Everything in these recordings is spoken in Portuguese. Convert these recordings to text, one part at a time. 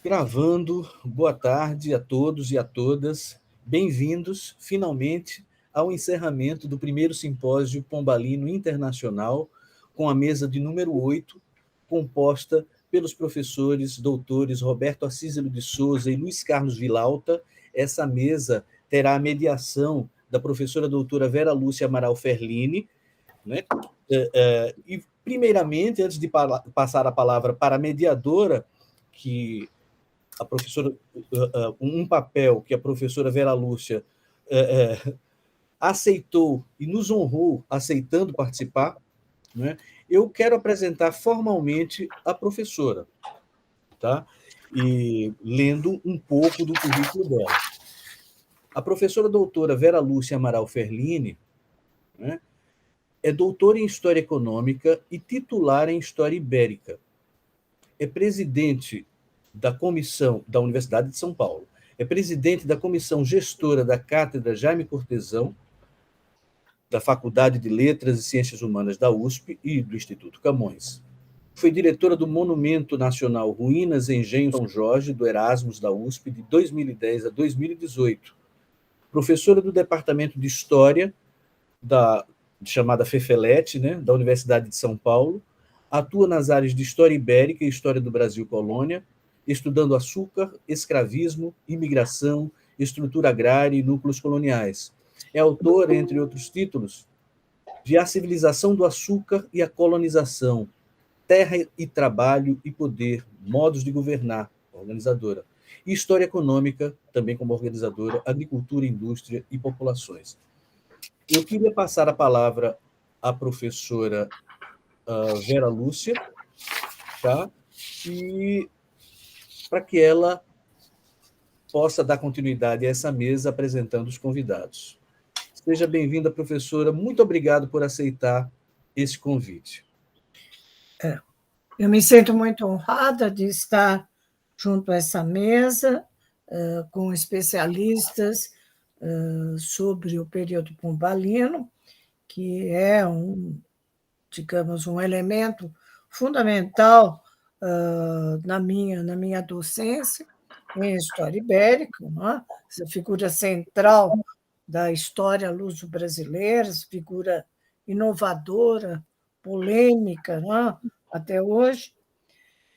Gravando, boa tarde a todos e a todas. Bem-vindos, finalmente, ao encerramento do primeiro simpósio Pombalino Internacional, com a mesa de número 8, composta pelos professores doutores Roberto Acíselo de Souza e Luiz Carlos Vilauta. Essa mesa terá a mediação da professora doutora Vera Lúcia Amaral Ferlini, né? E, primeiramente, antes de passar a palavra para a mediadora, que a professora, um papel que a professora Vera Lúcia aceitou e nos honrou aceitando participar, né? Eu quero apresentar formalmente a professora, tá? E lendo um pouco do currículo dela. A professora doutora Vera Lúcia Amaral Ferlini, né, é doutora em História Econômica e titular em História Ibérica. É presidente da comissão da Universidade de São Paulo. É presidente da comissão gestora da Cátedra Jaime Cortesão, da Faculdade de Letras e Ciências Humanas da USP e do Instituto Camões. Foi diretora do Monumento Nacional Ruínas Engenho São Jorge, do Erasmus da USP, de 2010 a 2018. Professora do Departamento de História, da chamada FEFELET, né, da Universidade de São Paulo. Atua nas áreas de História Ibérica e História do Brasil Colônia, estudando açúcar, escravismo, imigração, estrutura agrária e núcleos coloniais. É autor, entre outros títulos, de A Civilização do Açúcar e a Colonização, Terra e Trabalho e Poder, Modos de Governar, organizadora. E História Econômica, também como organizadora, Agricultura, Indústria e Populações. Eu queria passar a palavra à professora Vera Lúcia, tá? E para que ela possa dar continuidade a essa mesa apresentando os convidados. Seja bem-vinda, professora. Muito obrigado por aceitar esse convite. Eu me sinto muito honrada de estar junto a essa mesa com especialistas sobre o período pombalino, que é digamos, um elemento fundamental na minha docência em História Ibérica, essa figura central da história luso-brasileira, essa figura inovadora, polêmica, até hoje,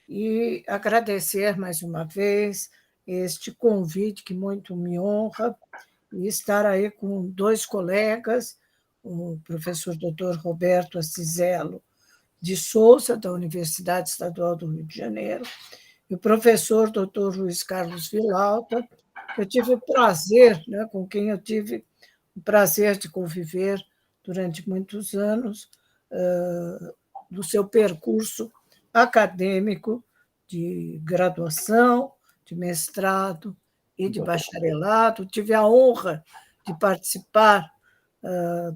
e agradecer mais uma vez este convite que muito me honra, e estar aí com dois colegas, o professor Dr. Roberto Acíselo de Souza, da Universidade Estadual do Rio de Janeiro, e o professor Dr. Luiz Carlos Vilauta, que eu tive o prazer, com quem eu tive o prazer de conviver durante muitos anos, do seu percurso acadêmico de graduação, de mestrado e de bacharelado. Tive a honra de participar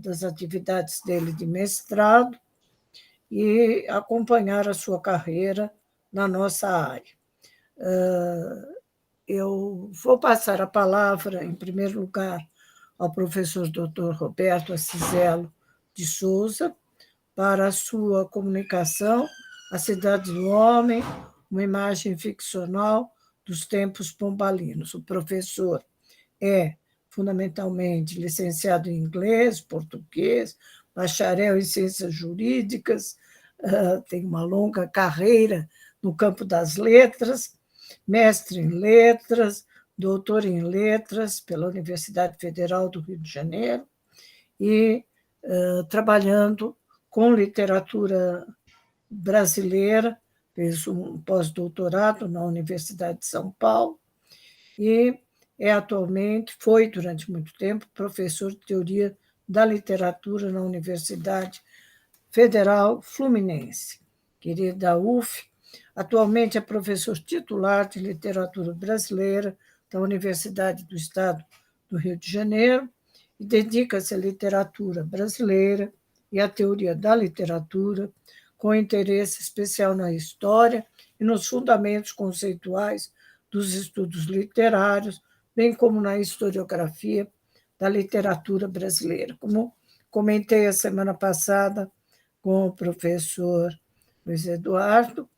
das atividades dele de mestrado e acompanhar a sua carreira na nossa área. Eu vou passar a palavra, em primeiro lugar, ao professor Dr. Roberto Acíselo de Souza, para a sua comunicação, A Cidade do Homem, uma imagem ficcional dos tempos pombalinos. O professor é, fundamentalmente, licenciado em inglês, português, bacharel em ciências jurídicas, tem uma longa carreira no campo das letras, mestre em letras, doutor em letras pela Universidade Federal do Rio de Janeiro e trabalhando com literatura brasileira, fez um pós-doutorado na Universidade de São Paulo e foi durante muito tempo professor de teoria da literatura na Universidade Federal Fluminense, querida UF. Atualmente é professor titular de literatura brasileira da Universidade do Estado do Rio de Janeiro e dedica-se à literatura brasileira e à teoria da literatura, com interesse especial na história e nos fundamentos conceituais dos estudos literários, bem como na historiografia da literatura brasileira. Como comentei a semana passada com o professor Luiz Eduardo,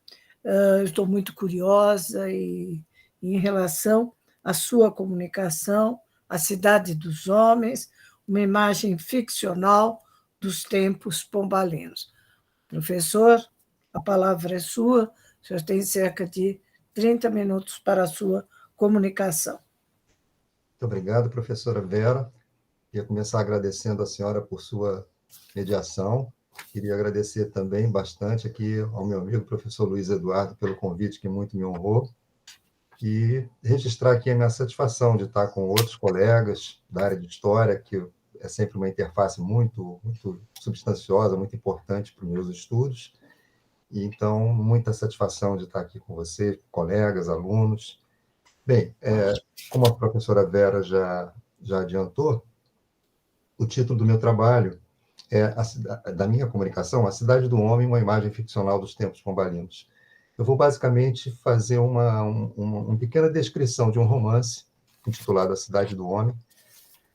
estou muito curiosa e em relação à sua comunicação, a cidade dos homens, uma imagem ficcional dos tempos pombalinos. Professor, a palavra é sua, o senhor tem cerca de 30 minutos para a sua comunicação. Muito obrigado, professora Vera. Queria começar agradecendo a senhora por sua mediação. Queria agradecer também bastante aqui ao meu amigo, professor Luiz Eduardo, pelo convite que muito me honrou, e registrar aqui a minha satisfação de estar com outros colegas da área de História, que é sempre uma interface muito substanciosa, muito importante para os meus estudos. E, então, muita satisfação de estar aqui com vocês, colegas, alunos. Bem, como a professora Vera já adiantou, o título do meu trabalho é da minha comunicação, A Cidade do Homem, uma imagem ficcional dos tempos pombalinos. Eu vou basicamente fazer uma pequena descrição de um romance intitulado A Cidade do Homem,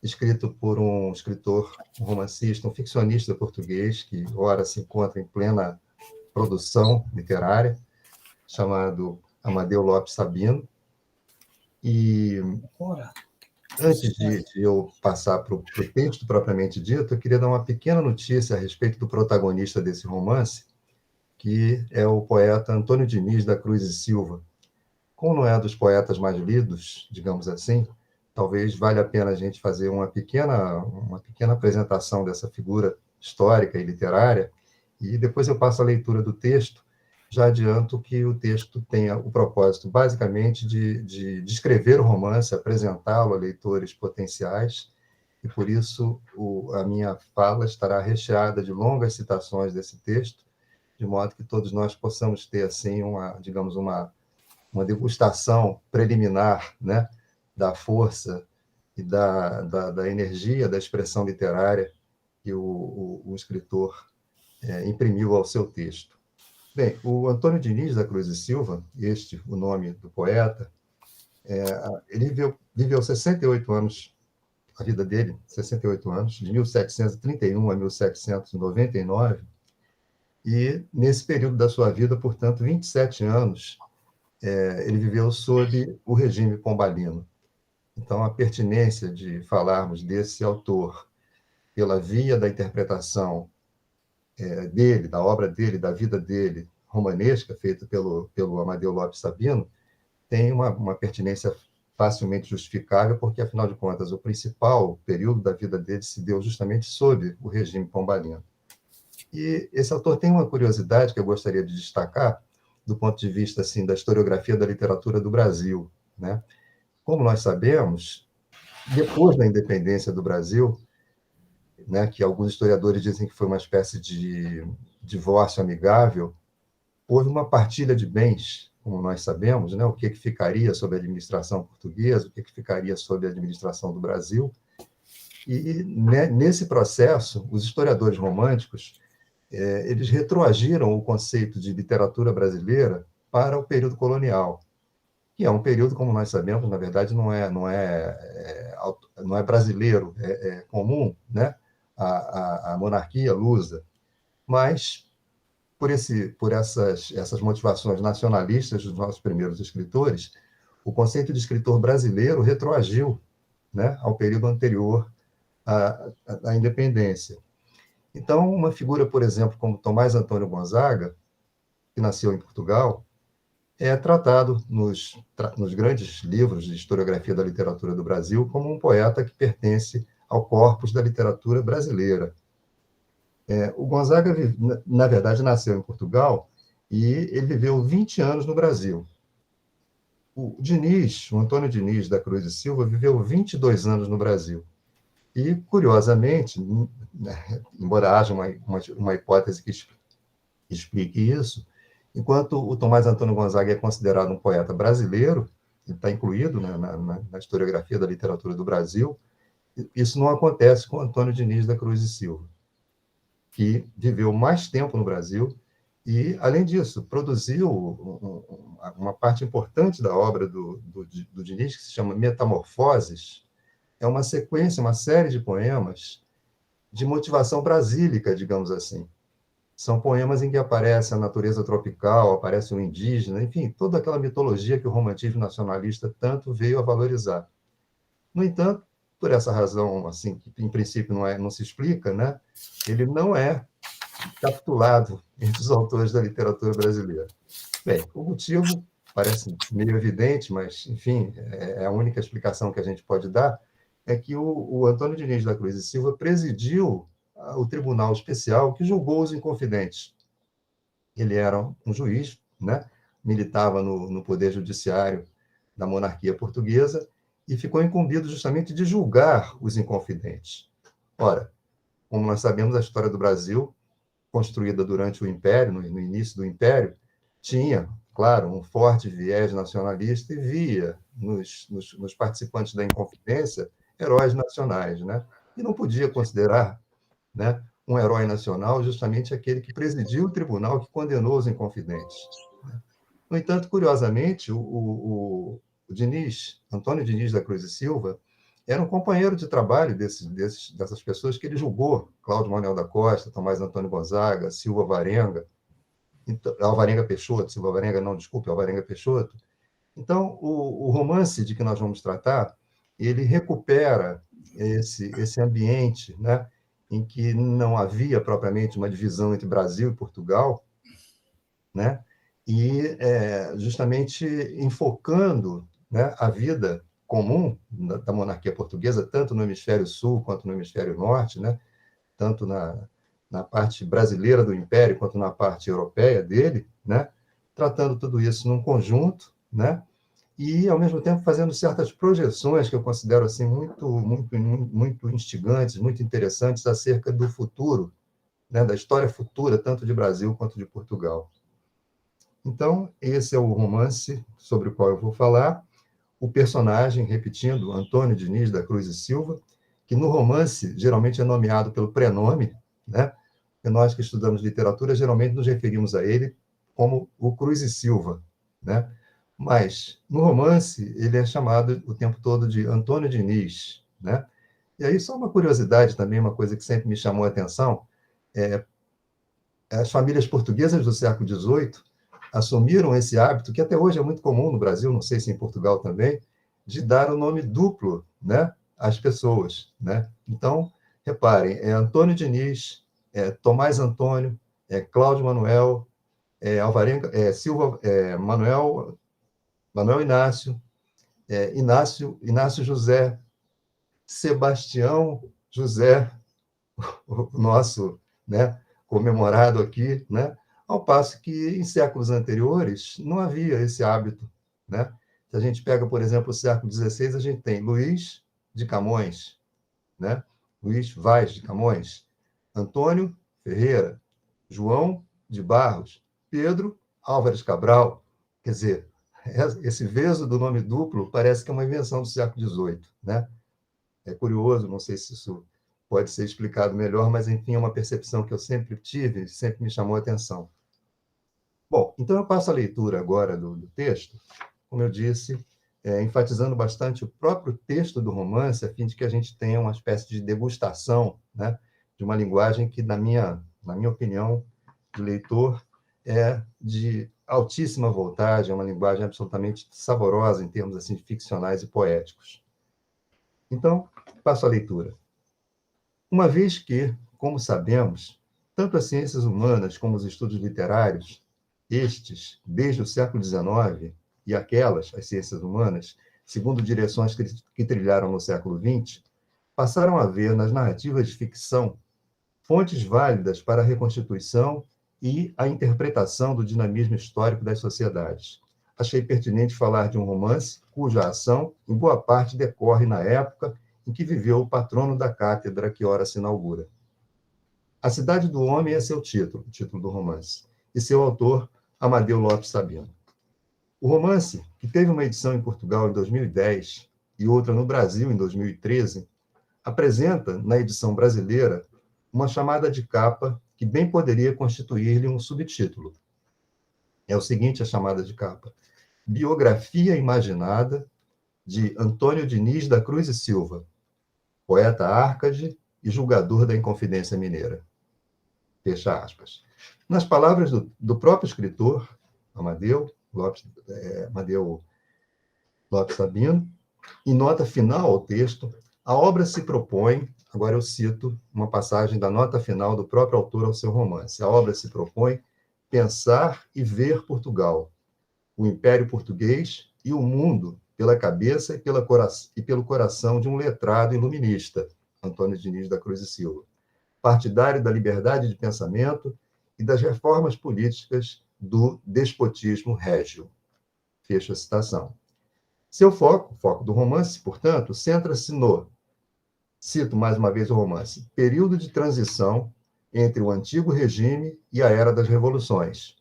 escrito por um escritor, um romancista, um ficcionista português, que ora se encontra em plena produção literária, chamado Amadeu Lopes Sabino. E antes de eu passar para o texto propriamente dito, eu queria dar uma pequena notícia a respeito do protagonista desse romance, que é o poeta Antônio Diniz da Cruz e Silva. Como não é dos poetas mais lidos, digamos assim, talvez valha a pena a gente fazer uma pequena apresentação dessa figura histórica e literária, e depois eu passo a leitura do texto. Já adianto que o texto tem o propósito, basicamente, de descrever o romance, apresentá-lo a leitores potenciais, e por isso a minha fala estará recheada de longas citações desse texto, de modo que todos nós possamos ter, assim, digamos, uma degustação preliminar, né, da força e da energia da expressão literária que o escritor imprimiu ao seu texto. Bem, o Antônio Diniz da Cruz e Silva, o nome do poeta, ele viveu 68 anos, a vida dele, 68 anos, de 1731 a 1799, e nesse período da sua vida, portanto, 27 anos, ele viveu sob o regime pombalino. Então, a pertinência de falarmos desse autor pela via da interpretação dele, da obra dele, da vida dele, romanesca, feita pelo Amadeu Lopes Sabino, tem uma pertinência facilmente justificável, porque, afinal de contas, o principal período da vida dele se deu justamente sob o regime pombalino. E esse autor tem uma curiosidade que eu gostaria de destacar, do ponto de vista assim, da historiografia da literatura do Brasil, né? Como nós sabemos, depois da independência do Brasil, né, que alguns historiadores dizem que foi uma espécie de divórcio amigável, houve uma partilha de bens, como nós sabemos, né, o que ficaria sob a administração portuguesa, o que ficaria sob a administração do Brasil. E né, nesse processo, os historiadores românticos eles retroagiram o conceito de literatura brasileira para o período colonial, que é um período, como nós sabemos, na verdade, não é brasileiro, é comum, né, a monarquia lusa, mas por essas motivações nacionalistas dos nossos primeiros escritores, o conceito de escritor brasileiro retroagiu, né, ao período anterior à independência. Então, uma figura, por exemplo, como Tomás Antônio Gonzaga, que nasceu em Portugal, é tratado nos grandes livros de historiografia da literatura do Brasil como um poeta que pertence ao corpus da literatura brasileira. O Gonzaga, na verdade, nasceu em Portugal e ele viveu 20 anos no Brasil. O Antônio Diniz da Cruz e Silva, viveu 22 anos no Brasil. E, curiosamente, embora haja uma hipótese que explique isso, enquanto o Tomás Antônio Gonzaga é considerado um poeta brasileiro, ele está incluído, né, na historiografia da literatura do Brasil, isso não acontece com Antônio Diniz da Cruz e Silva, que viveu mais tempo no Brasil e, além disso, produziu uma parte importante da obra do Diniz, que se chama Metamorfoses. É uma sequência, uma série de poemas de motivação brasílica, digamos assim. São poemas em que aparece a natureza tropical, aparece o indígena, enfim, toda aquela mitologia que o romantismo nacionalista tanto veio a valorizar. No entanto, por essa razão, assim, que em princípio não se explica, né, ele não é capitulado entre os autores da literatura brasileira. Bem, o motivo parece meio evidente, mas, enfim, é a única explicação que a gente pode dar, é que o Antônio Diniz da Cruz e Silva presidiu o Tribunal Especial que julgou os Inconfidentes. Ele era um juiz, né? Militava no Poder Judiciário da monarquia portuguesa e ficou incumbido justamente de julgar os Inconfidentes. Ora, como nós sabemos, a história do Brasil, construída durante o Império, no início do Império, tinha, claro, um forte viés nacionalista e via nos participantes da Inconfidência heróis nacionais, né? E não podia considerar, né, um herói nacional justamente aquele que presidiu o tribunal que condenou os Inconfidentes. No entanto, curiosamente, o Diniz, Antônio Diniz da Cruz e Silva, era um companheiro de trabalho dessas pessoas que ele julgou, Cláudio Manuel da Costa, Tomás Antônio Gonzaga, Silva Varenga, Alvarenga Peixoto, Silva Varenga, não, desculpe, Alvarenga Peixoto. Então, o romance de que nós vamos tratar, ele recupera esse ambiente, né, em que não havia propriamente uma divisão entre Brasil e Portugal, né, e justamente enfocando, né, a vida comum da monarquia portuguesa, tanto no hemisfério sul quanto no hemisfério norte, né, tanto na parte brasileira do Império quanto na parte europeia dele, né, tratando tudo isso num conjunto, né, e, ao mesmo tempo, fazendo certas projeções que eu considero assim muito instigantes, muito interessantes acerca do futuro, né, da história futura, tanto de Brasil quanto de Portugal. Então, esse é o romance sobre o qual eu vou falar. O personagem, repetindo, Antônio Diniz da Cruz e Silva, que no romance geralmente é nomeado pelo prenome, né? E nós que estudamos literatura geralmente nos referimos a ele como o Cruz e Silva, né? Mas no romance ele é chamado o tempo todo de Antônio Diniz, né? E aí só uma curiosidade também, uma coisa que sempre me chamou a atenção, é as famílias portuguesas do século XVIII assumiram esse hábito, que até hoje é muito comum no Brasil, não sei se em Portugal também, de dar o nome duplo, né, às pessoas, né? Então, reparem, é Antônio Diniz, é Tomás Antônio, é Cláudio Manuel, é Alvarenga, é Silva, é Manuel Inácio, Inácio José, Sebastião José, o nosso, né, comemorado aqui, né? Ao passo que em séculos anteriores não havia esse hábito, né? Se a gente pega, por exemplo, o século XVI, a gente tem Luís de Camões, né? Luís Vaz de Camões, Antônio Ferreira, João de Barros, Pedro Álvares Cabral. Quer dizer, esse veso do nome duplo parece que é uma invenção do século XVIII, né? É curioso, não sei se isso pode ser explicado melhor, mas, enfim, é uma percepção que eu sempre tive, sempre me chamou a atenção. Bom, então eu passo a leitura agora do texto, como eu disse, enfatizando bastante o próprio texto do romance, a fim de que a gente tenha uma espécie de degustação, né, de uma linguagem que, na minha opinião, de leitor, é de altíssima voltagem, é uma linguagem absolutamente saborosa em termos assim, ficcionais e poéticos. Então, passo a leitura. Uma vez que, como sabemos, tanto as ciências humanas como os estudos literários, estes, desde o século XIX, e aquelas, as ciências humanas, segundo direções que trilharam no século XX, passaram a ver nas narrativas de ficção fontes válidas para a reconstituição e a interpretação do dinamismo histórico das sociedades. Achei pertinente falar de um romance cuja ação, em boa parte, decorre na época em que viveu o patrono da cátedra que ora se inaugura. A Cidade do Homem é seu título, o título do romance, e seu autor, Amadeu Lopes Sabino. O romance, que teve uma edição em Portugal em 2010 e outra no Brasil em 2013, apresenta, na edição brasileira, uma chamada de capa que bem poderia constituir-lhe um subtítulo. É o seguinte, a chamada de capa: Biografia Imaginada de Antônio Diniz da Cruz e Silva, poeta árcade e julgador da Inconfidência Mineira. Fecha aspas. Nas palavras do próprio escritor, Amadeu Lopes Sabino, em nota final ao texto, a obra se propõe, agora eu cito uma passagem da nota final do próprio autor ao seu romance, a obra se propõe pensar e ver Portugal, o Império Português e o mundo pela cabeça e pelo coração de um letrado iluminista, Antônio Diniz da Cruz e Silva, partidário da liberdade de pensamento e das reformas políticas do despotismo régio. Fecha a citação. Seu foco, o foco do romance, portanto, centra-se no, cito mais uma vez o romance, período de transição entre o antigo regime e a era das revoluções,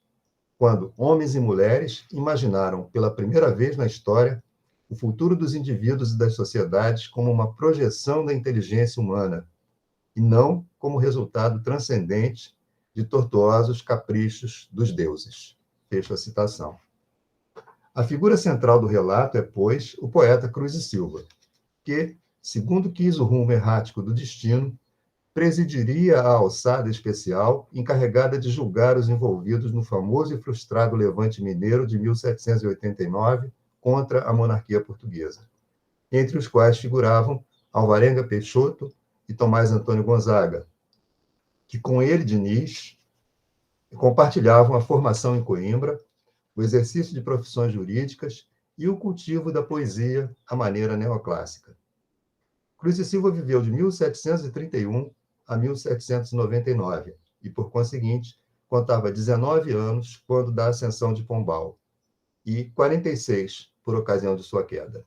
quando homens e mulheres imaginaram pela primeira vez na história o futuro dos indivíduos e das sociedades como uma projeção da inteligência humana, e não como resultado transcendente de tortuosos caprichos dos deuses. Fecha a citação. A figura central do relato é, pois, o poeta Cruz e Silva, que, segundo quis o rumo errático do destino, presidiria a alçada especial encarregada de julgar os envolvidos no famoso e frustrado levante mineiro de 1789 contra a monarquia portuguesa, entre os quais figuravam Alvarenga Peixoto e Tomás Antônio Gonzaga, que com ele, Diniz, compartilhavam a formação em Coimbra, o exercício de profissões jurídicas e o cultivo da poesia à maneira neoclássica. Cruz e Silva viveu de 1731 a 1799 e, por conseguinte, contava 19 anos quando da ascensão de Pombal e 46 por ocasião de sua queda.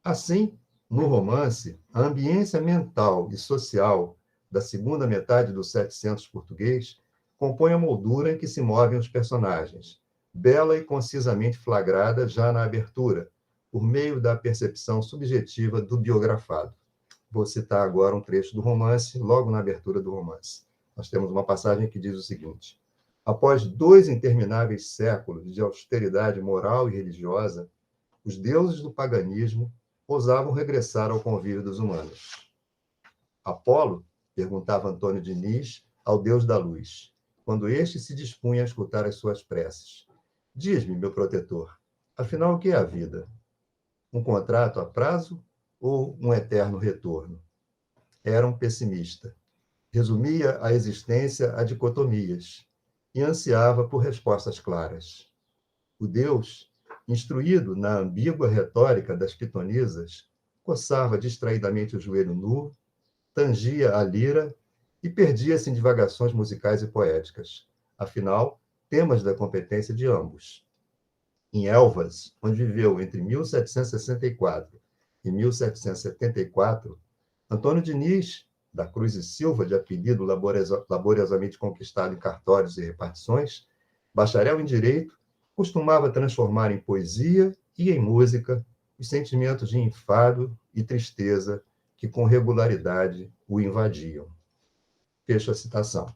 Assim, no romance, a ambiência mental e social da segunda metade do 700 português compõe a moldura em que se movem os personagens, bela e concisamente flagrada já na abertura, por meio da percepção subjetiva do biografado. Vou citar agora um trecho do romance, logo na abertura do romance. Nós temos uma passagem que diz o seguinte: após 2 intermináveis séculos de austeridade moral e religiosa, os deuses do paganismo ousavam regressar ao convívio dos humanos. Apolo, perguntava Antônio Diniz ao deus da luz, quando este se dispunha a escutar as suas preces: diz-me, meu protetor, afinal, o que é a vida? Um contrato a prazo ou um eterno retorno? Era um pessimista. Resumia a existência a dicotomias e ansiava por respostas claras. O Deus, instruído na ambígua retórica das pitonisas, coçava distraidamente o joelho nu, tangia a lira e perdia-se em divagações musicais e poéticas. Afinal, temas da competência de ambos. Em Elvas, onde viveu entre 1764 e 1774, Antônio Diniz, da Cruz e Silva, de apelido laboriosamente conquistado em cartórios e repartições, bacharel em Direito, costumava transformar em poesia e em música os sentimentos de enfado e tristeza que com regularidade o invadiam. Fecho a citação.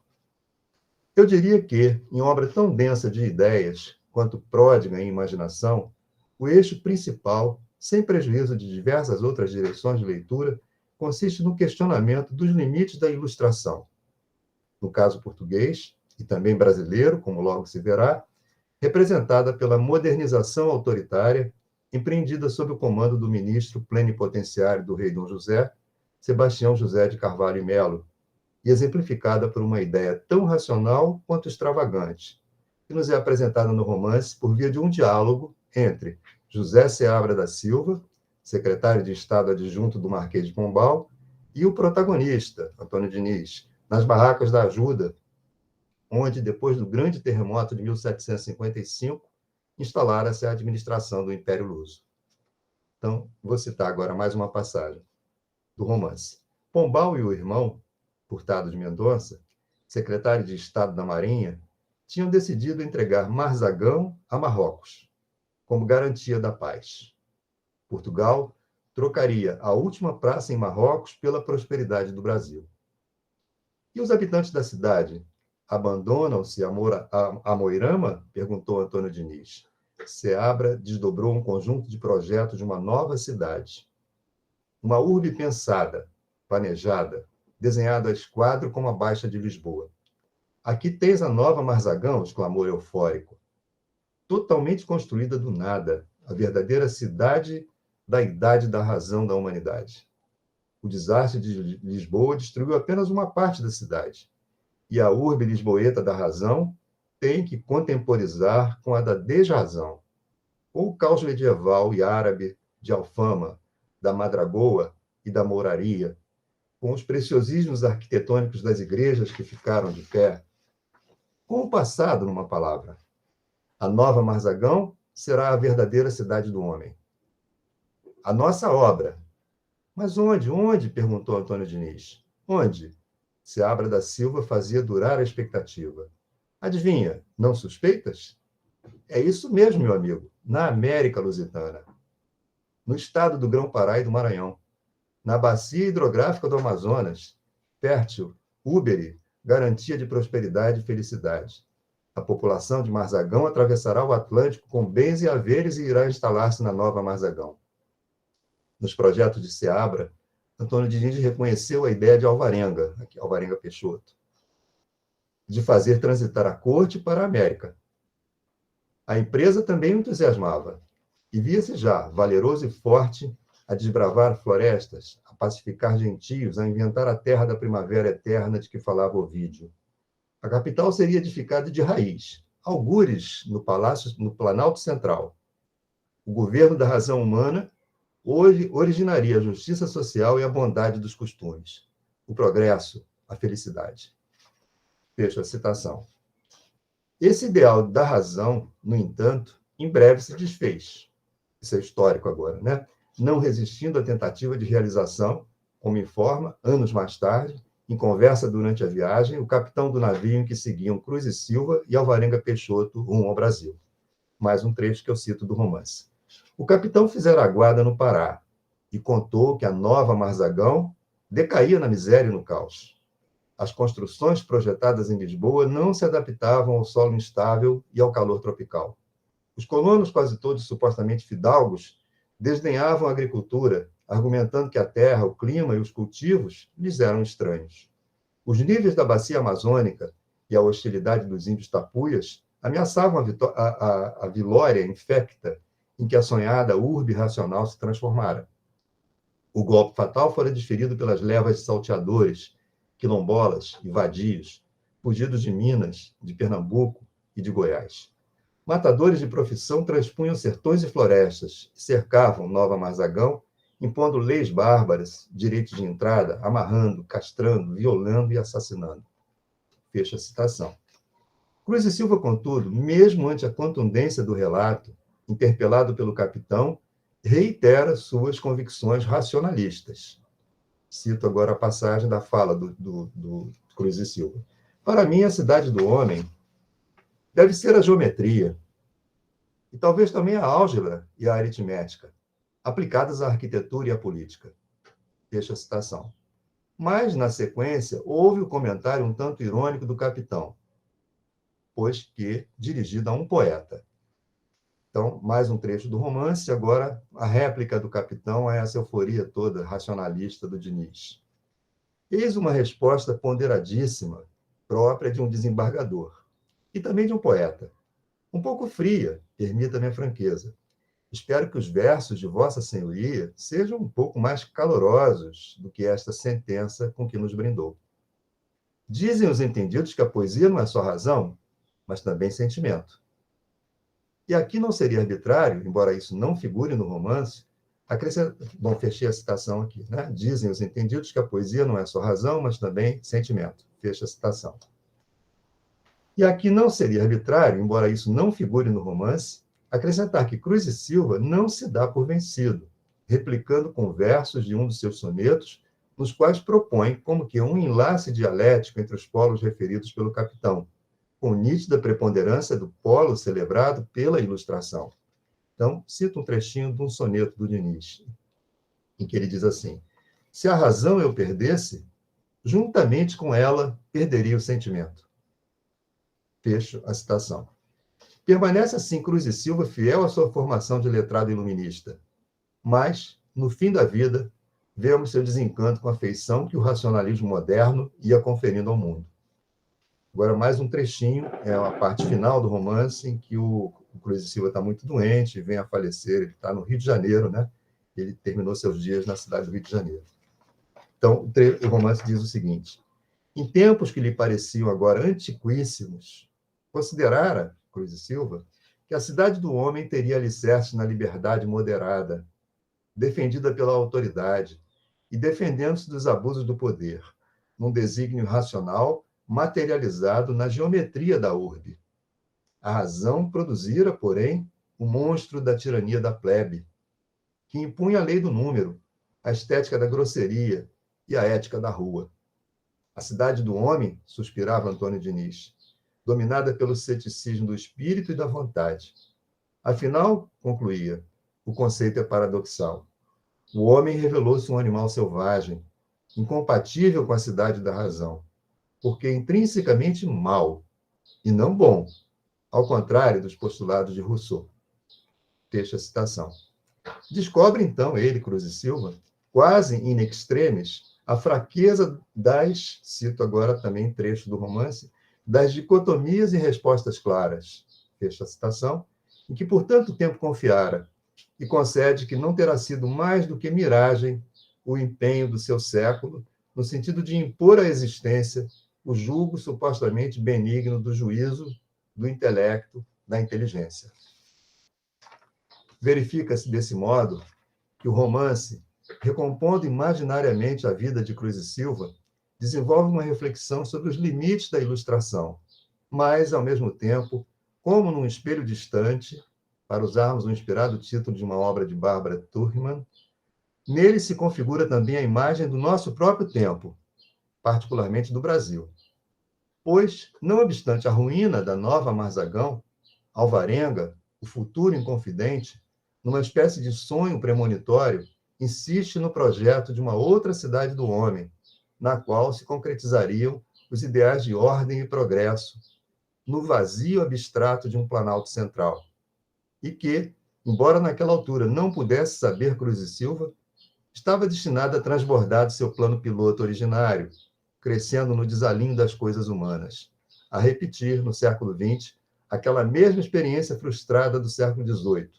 Eu diria que, em obra tão densa de ideias quanto pródiga em imaginação, o eixo principal, sem prejuízo de diversas outras direções de leitura, consiste no questionamento dos limites da ilustração. No caso português, e também brasileiro, como logo se verá, representada pela modernização autoritária empreendida sob o comando do ministro plenipotenciário do rei Dom José, Sebastião José de Carvalho e Melo, e exemplificada por uma ideia tão racional quanto extravagante, que nos é apresentada no romance por via de um diálogo entre José Seabra da Silva, secretário de Estado adjunto do Marquês de Pombal, e o protagonista, Antônio Diniz, nas barracas da Ajuda, onde, depois do grande terremoto de 1755, instalara-se a administração do Império Luso. Então, vou citar agora mais uma passagem do romance. Pombal e o irmão, Hurtado de Mendonça, secretário de Estado da Marinha, tinham decidido entregar Marzagão a Marrocos, como garantia da paz. Portugal trocaria a última praça em Marrocos pela prosperidade do Brasil. E os habitantes da cidade abandonam-se a Moirama? Perguntou Antônio Diniz. Seabra desdobrou um conjunto de projetos de uma nova cidade. Uma urbe pensada, planejada, desenhada a esquadro como a Baixa de Lisboa. Aqui tens a nova Marzagão, exclamou eufórico, totalmente construída do nada, a verdadeira cidade da idade da razão da humanidade. O desastre de Lisboa destruiu apenas uma parte da cidade, e a urbe lisboeta da razão tem que contemporizar com a da desrazão. Ou o caos medieval e árabe de Alfama, da Madragoa e da Mouraria, com os preciosismos arquitetônicos das igrejas que ficaram de pé, com o passado, numa palavra. A nova Marzagão será a verdadeira cidade do homem. A nossa obra. Mas onde? Onde? Perguntou Antônio Diniz. Onde? Seabra da Silva fazia durar a expectativa. Adivinha, não suspeitas? É isso mesmo, meu amigo, na América Lusitana, no estado do Grão-Pará e do Maranhão, na bacia hidrográfica do Amazonas, fértil, úbere, garantia de prosperidade e felicidade. A população de Marzagão atravessará o Atlântico com bens e haveres e irá instalar-se na nova Marzagão. Nos projetos de Seabra, Antônio Diniz reconheceu a ideia de Alvarenga, aqui, Alvarenga Peixoto, de fazer transitar a corte para a América. A empresa também o entusiasmava, e via-se já, valeroso e forte, a desbravar florestas, a pacificar gentios, a inventar a terra da primavera eterna de que falava Ovídio. A capital seria edificada de raiz, algures no Planalto Central. O governo da razão humana hoje originaria a justiça social e a bondade dos costumes, o progresso, a felicidade. Fecho a citação. Esse ideal da razão, no entanto, em breve se desfez. Isso é histórico agora, né? Não resistindo à tentativa de realização, como informa, anos mais tarde, em conversa durante a viagem, o capitão do navio em que seguiam Cruz e Silva e Alvarenga Peixoto rumo ao Brasil. Mais um trecho que eu cito do romance. O capitão fizera a guarda no Pará e contou que a nova Marzagão decaía na miséria e no caos. As construções projetadas em Lisboa não se adaptavam ao solo instável e ao calor tropical. Os colonos, quase todos supostamente fidalgos, desdenhavam a agricultura, argumentando que a terra, o clima e os cultivos lhes eram estranhos. Os níveis da bacia amazônica e a hostilidade dos índios tapuias ameaçavam a vilória infecta em que a sonhada urbe racional se transformara. O golpe fatal fora desferido pelas levas de salteadores, quilombolas e vadios, fugidos de Minas, de Pernambuco e de Goiás. Matadores de profissão transpunham sertões e florestas, cercavam Nova Marzagão, impondo leis bárbaras, direitos de entrada, amarrando, castrando, violando e assassinando. Fecha a citação. Cruz e Silva, contudo, mesmo ante a contundência do relato, interpelado pelo capitão, reitera suas convicções racionalistas. Cito agora a passagem da fala do Cruz e Silva. Para mim, a cidade do homem deve ser a geometria, e talvez também a álgebra e a aritmética, aplicadas à arquitetura e à política. Fecha a citação. Mas, na sequência, houve o comentário um tanto irônico do capitão, pois que dirigido a um poeta. Então, mais um trecho do romance, agora a réplica do capitão a essa euforia toda racionalista do Diniz. Eis uma resposta ponderadíssima, própria de um desembargador, e também de um poeta. Um pouco fria, permita-me a franqueza. Espero que os versos de Vossa Senhoria sejam um pouco mais calorosos do que esta sentença com que nos brindou. Dizem os entendidos que a poesia não é só razão, mas também sentimento. E aqui não seria arbitrário, embora isso não figure no romance, bom, fechei a citação aqui, né? Dizem os entendidos que a poesia não é só razão, mas também sentimento. Fecha a citação. E aqui não seria arbitrário, embora isso não figure no romance, acrescentar que Cruz e Silva não se dá por vencido, replicando com versos de um dos seus sonetos, nos quais propõe como que um enlace dialético entre os polos referidos pelo capitão, com nítida preponderância do polo celebrado pela Ilustração. Então, cito um trechinho de um soneto do Diniz, em que ele diz assim: se a razão eu perdesse, juntamente com ela perderia o sentimento. Fecho a citação. Permanece assim Cruz e Silva fiel à sua formação de letrado iluminista, mas, no fim da vida, vemos seu desencanto com a feição que o racionalismo moderno ia conferindo ao mundo. Agora, mais um trechinho, é a parte final do romance, em que o Cruz e Silva está muito doente, vem a falecer, ele está no Rio de Janeiro, né? Ele terminou seus dias na cidade do Rio de Janeiro. Então, o romance diz o seguinte: em tempos que lhe pareciam agora antiquíssimos, considerara, Cruz e Silva, que a cidade do homem teria alicerce na liberdade moderada, defendida pela autoridade e defendendo-se dos abusos do poder, num desígnio racional materializado na geometria da urbe. A razão produzira, porém, o monstro da tirania da plebe, que impunha a lei do número, a estética da grosseria e a ética da rua. A cidade do homem, suspirava Antônio Diniz, dominada pelo ceticismo do espírito e da vontade. Afinal, concluía, o conceito é paradoxal. O homem revelou-se um animal selvagem, incompatível com a cidade da razão, porque intrinsecamente mau e não bom, ao contrário dos postulados de Rousseau. Fecha a citação. Descobre, então, ele, Cruz e Silva, quase in extremis, a fraqueza das, cito agora também trecho do romance, das dicotomias e respostas claras, fecha a citação, em que por tanto tempo confiara, e concede que não terá sido mais do que miragem o empenho do seu século, no sentido de impor à existência o julgo supostamente benigno do juízo, do intelecto, da inteligência. Verifica-se desse modo que o romance, recompondo imaginariamente a vida de Cruz e Silva, desenvolve uma reflexão sobre os limites da ilustração, mas, ao mesmo tempo, como num espelho distante, para usarmos o inspirado título de uma obra de Barbara Tuchman, nele se configura também a imagem do nosso próprio tempo, particularmente do Brasil. Pois, não obstante a ruína da nova Marzagão, Alvarenga, o futuro inconfidente, numa espécie de sonho premonitório, insiste no projeto de uma outra cidade do homem, na qual se concretizariam os ideais de ordem e progresso, no vazio abstrato de um planalto central. E que, embora naquela altura não pudesse saber Cruz e Silva, estava destinada a transbordar de seu plano piloto originário, crescendo no desalinho das coisas humanas, a repetir, no século XX, aquela mesma experiência frustrada do século XVIII,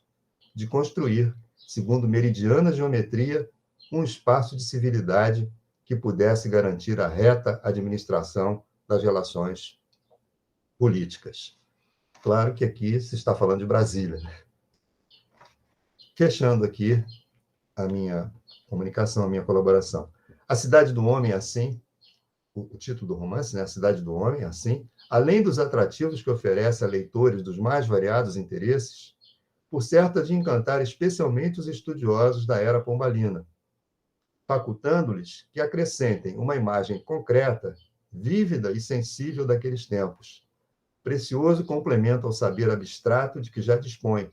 de construir, segundo meridiana geometria, um espaço de civilidade que pudesse garantir a reta administração das relações políticas. Claro que aqui se está falando de Brasília. Fechando aqui a minha comunicação, a minha colaboração. A Cidade do Homem, assim, o título do romance, né? A Cidade do Homem, assim, além dos atrativos que oferece a leitores dos mais variados interesses, por certo de encantar especialmente os estudiosos da era pombalina, facultando-lhes que acrescentem uma imagem concreta, vívida e sensível daqueles tempos, precioso complemento ao saber abstrato de que já dispõe,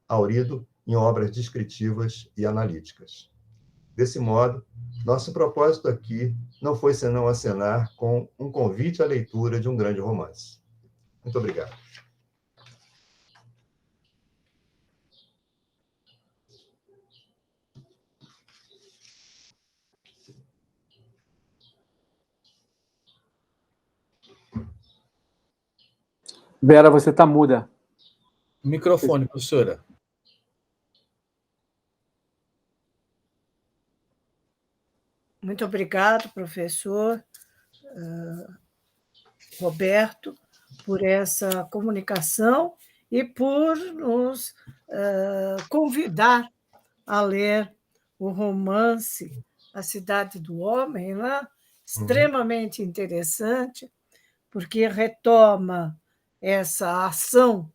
haurido em obras descritivas e analíticas. Desse modo, nosso propósito aqui não foi senão acenar com um convite à leitura de um grande romance. Muito obrigado. Vera, você está muda. Microfone, professora. Muito obrigado, professor Roberto, por essa comunicação e por nos convidar a ler o romance A Cidade do Homem, né? Extremamente interessante, porque retoma essa ação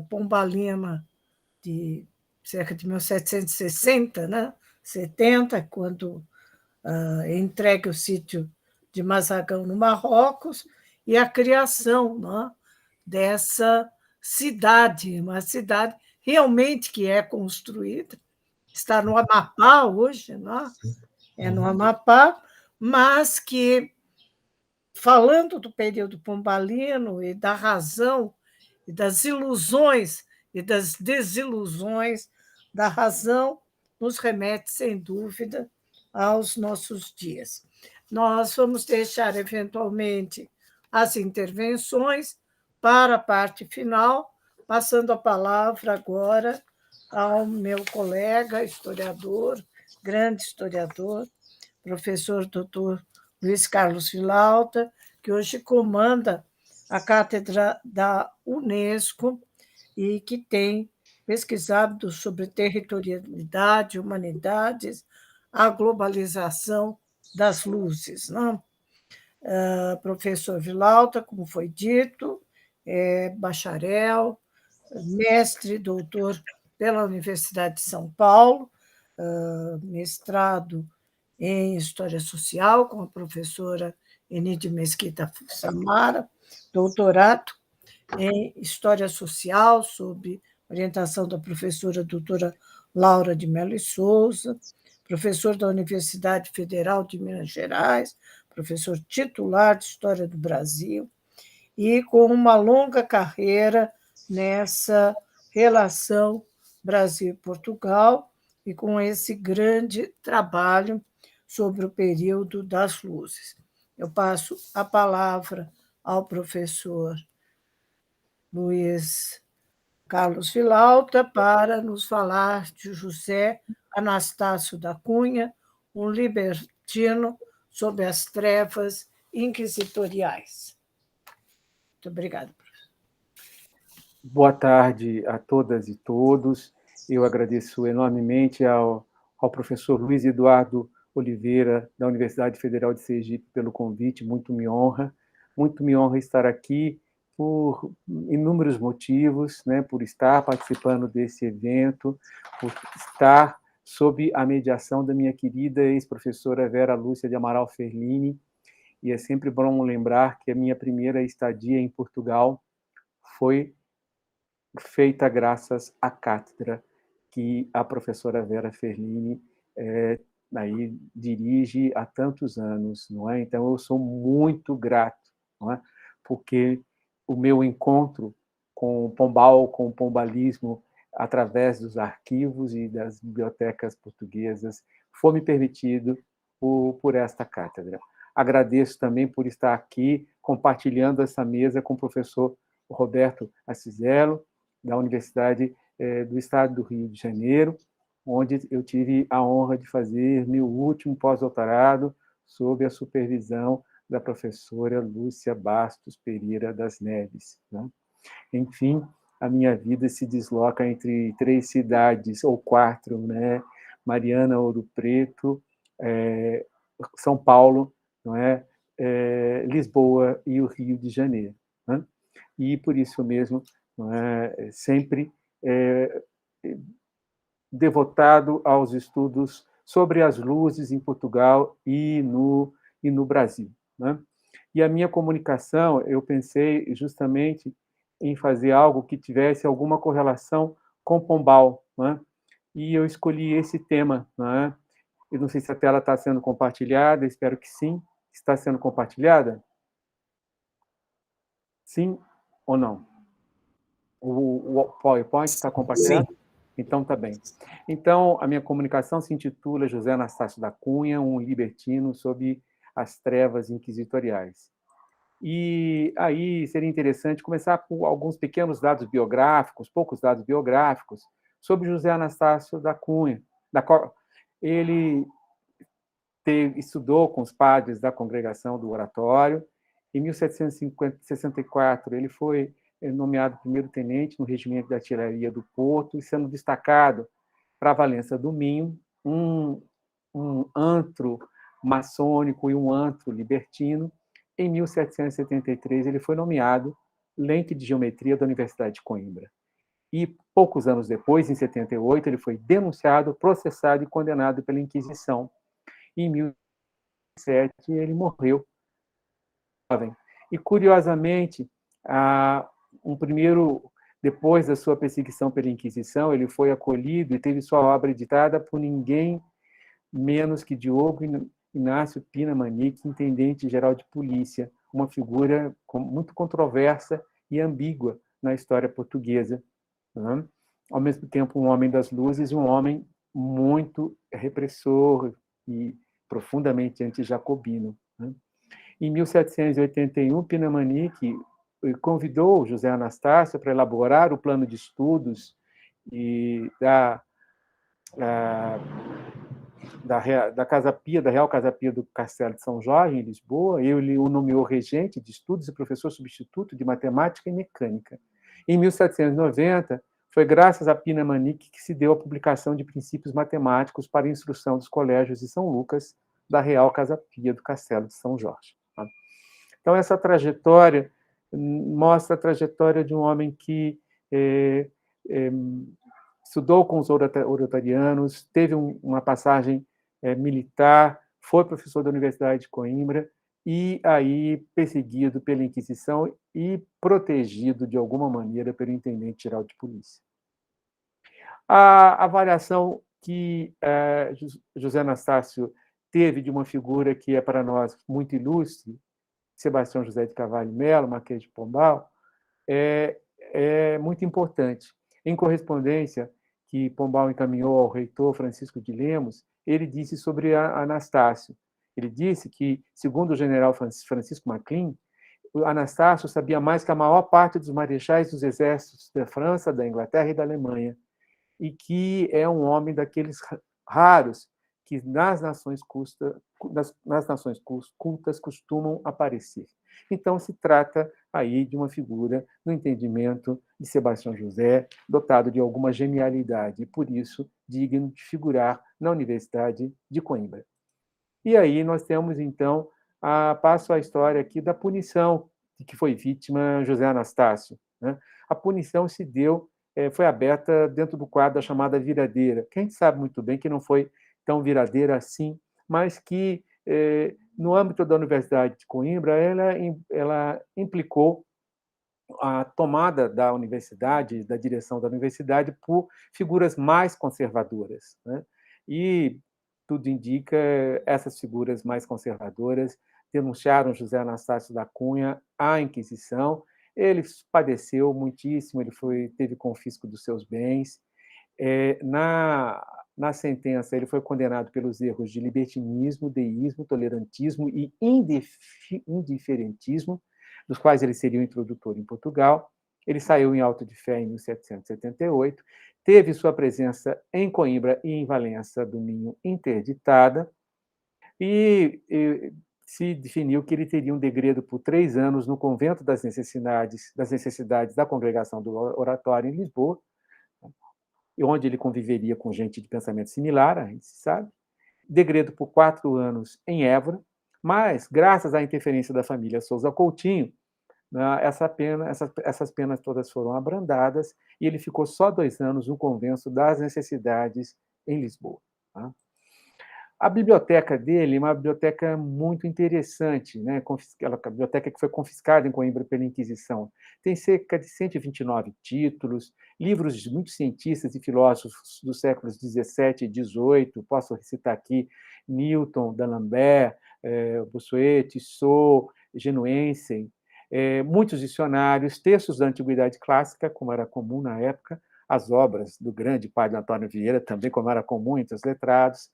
pombalina de cerca de 1760, né? 70, quando entregue o sítio de Mazagão no Marrocos, e a criação, né, dessa cidade, uma cidade realmente que é construída, está no Amapá hoje, né? É no Amapá, mas que, falando do período pombalino e da razão, e das ilusões e das desilusões da razão, nos remete, sem dúvida, aos nossos dias. Nós vamos deixar, eventualmente, as intervenções para a parte final, passando a palavra agora ao meu colega historiador, grande historiador, professor doutor Luiz Carlos Vilauta, que hoje comanda a cátedra da Unesco e que tem pesquisado sobre territorialidade, humanidades, a globalização das luzes. Não? Professor Vilauta, como foi dito, é bacharel, mestre, doutor pela Universidade de São Paulo, mestrado em História Social, com a professora Enide Mesquita Samara, doutorado em História Social, sob orientação da professora doutora Laura de Mello e Souza, professor da Universidade Federal de Minas Gerais, professor titular de História do Brasil, e com uma longa carreira nessa relação Brasil-Portugal e com esse grande trabalho sobre o período das luzes. Eu passo a palavra ao professor Luiz Carlos Vilauta para nos falar de José Anastácio da Cunha, um libertino sob as trevas inquisitoriais. Muito obrigada, professor. Boa tarde a todas e todos. Eu agradeço enormemente ao professor Luiz Eduardo Oliveira, da Universidade Federal de Sergipe, pelo convite. Muito me honra estar aqui por inúmeros motivos, né, por estar participando desse evento, por estar sob a mediação da minha querida ex-professora Vera Lúcia de Amaral Ferlini, e é sempre bom lembrar que a minha primeira estadia em Portugal foi feita graças à cátedra que a professora Vera Ferlini aí dirige há tantos anos, não é? Então eu sou muito grato, não é? Porque o meu encontro com o Pombal, com o pombalismo, através dos arquivos e das bibliotecas portuguesas, foi me permitido por esta cátedra. Agradeço também por estar aqui compartilhando essa mesa com o professor Roberto Acizello, da Universidade do Estado do Rio de Janeiro, onde eu tive a honra de fazer meu último pós-doutorado sob a supervisão da professora Lúcia Bastos Pereira das Neves, né? Enfim, a minha vida se desloca entre 3 cidades, ou 4, né? Mariana, Ouro Preto, São Paulo, não é? Lisboa e o Rio de Janeiro, né? E, por isso mesmo, não é? Sempre devotado aos estudos sobre as luzes em Portugal e no Brasil, né? E a minha comunicação, eu pensei justamente em fazer algo que tivesse alguma correlação com Pombal, né? E eu escolhi esse tema, né? Eu não sei se a tela está sendo compartilhada, espero que sim. Está sendo compartilhada? Sim ou não? O PowerPoint está compartilhado? Sim. Então, tá bem. Então, a minha comunicação se intitula José Anastácio da Cunha, um libertino sob as trevas inquisitoriais. E aí seria interessante começar por alguns pequenos dados biográficos, poucos dados biográficos, sobre José Anastácio da Cunha. Ele estudou com os padres da Congregação do Oratório. Em 1764, ele foi nomeado primeiro-tenente no Regimento de Artilharia do Porto, e sendo destacado para a Valença do Minho, um antro maçônico e um antro libertino. Em 1773, ele foi nomeado lente de geometria da Universidade de Coimbra. E, poucos anos depois, em 78, ele foi denunciado, processado e condenado pela Inquisição. E, em 1807, ele morreu jovem. E, curiosamente, depois da sua perseguição pela Inquisição, ele foi acolhido e teve sua obra editada por ninguém menos que Diogo Inácio Pina Manique, intendente-geral de polícia, uma figura muito controversa e ambígua na história portuguesa, né? Ao mesmo tempo um homem das luzes e um homem muito repressor e profundamente anti-jacobino, né? Em 1781, Pinamanique convidou José Anastácio para elaborar o plano de estudos da Casa Pia, da Real Casa Pia do Castelo de São Jorge, em Lisboa. Ele o nomeou regente de estudos e professor substituto de matemática e mecânica. Em 1790, foi graças a Pinamanique que se deu a publicação de princípios matemáticos para a instrução dos colégios de São Lucas, da Real Casa Pia do Castelo de São Jorge. Então, essa trajetória mostra a trajetória de um homem que estudou com os oretarianos, teve uma passagem militar, foi professor da Universidade de Coimbra e aí perseguido pela Inquisição e protegido de alguma maneira pelo intendente-geral de polícia. A avaliação que José Anastácio teve de uma figura que é para nós muito ilustre, Sebastião José de Carvalho Melo, Marquês de Pombal, é muito importante. Em correspondência que Pombal encaminhou ao reitor Francisco de Lemos, ele disse sobre Anastácio. Ele disse que, segundo o general Francisco Maclean, Anastácio sabia mais que a maior parte dos marechais dos exércitos da França, da Inglaterra e da Alemanha, e que é um homem daqueles raros que nas nações cultas costumam aparecer. Então, se trata aí de uma figura, no entendimento de Sebastião José, dotado de alguma genialidade, e, por isso, digno de figurar na Universidade de Coimbra. E aí nós temos, então, passo a história aqui da punição de que foi vítima José Anastácio. Né? A punição se deu, foi aberta dentro do quadro da chamada viradeira, que a gente sabe muito bem que não foi tão viradeira assim, mas que, no âmbito da Universidade de Coimbra, ela implicou a tomada da universidade, da direção da universidade, por figuras mais conservadoras. Né? E tudo indica, essas figuras mais conservadoras denunciaram José Anastácio da Cunha à Inquisição. Ele padeceu muitíssimo, teve confisco dos seus bens. Na sentença, ele foi condenado pelos erros de libertinismo, deísmo, tolerantismo e indiferentismo, dos quais ele seria o introdutor em Portugal. Ele saiu em auto de fé em 1778, teve sua presença em Coimbra e em Valença do Minho interditada, e se definiu que ele teria um degredo por 3 anos no convento das necessidades da Congregação do Oratório em Lisboa, onde ele conviveria com gente de pensamento similar, a gente sabe, degredo por 4 anos em Évora, mas, graças à interferência da família Sousa Coutinho, essas penas todas foram abrandadas e ele ficou só 2 anos no convento das necessidades em Lisboa. Tá? A biblioteca dele é uma biblioteca muito interessante, né? A biblioteca que foi confiscada em Coimbra pela Inquisição. Tem cerca de 129 títulos, livros de muitos cientistas e filósofos dos séculos XVII e XVIII. Posso citar aqui Newton, D'Alembert, Bossuet, Tissot, Genuensen, muitos dicionários, textos da Antiguidade Clássica, como era comum na época, as obras do grande padre Antônio Vieira, também como era comum entre os letrados,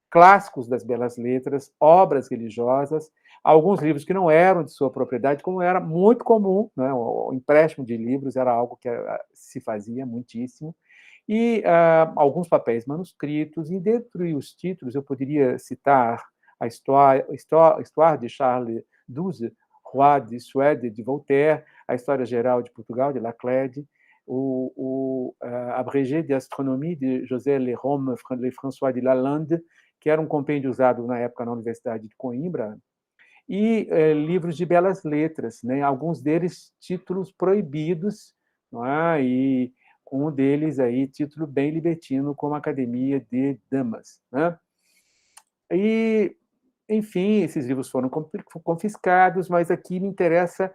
clássicos das belas letras, obras religiosas, alguns livros que não eram de sua propriedade, como era muito comum, né? O empréstimo de livros era algo que se fazia muitíssimo, e alguns papéis manuscritos, e dentre os títulos eu poderia citar a Histoire de Charles XII, Roi de Suède, de Voltaire, a História Geral de Portugal, de Laclede, o Abrégé d'Astronomie, de José Lérome François de Lalande, que era um compêndio usado na época na Universidade de Coimbra, e livros de belas letras, né? Alguns deles títulos proibidos, não é? E um deles aí título bem libertino, como Academia de Damas. Né? E, enfim, esses livros foram confiscados, mas aqui me interessa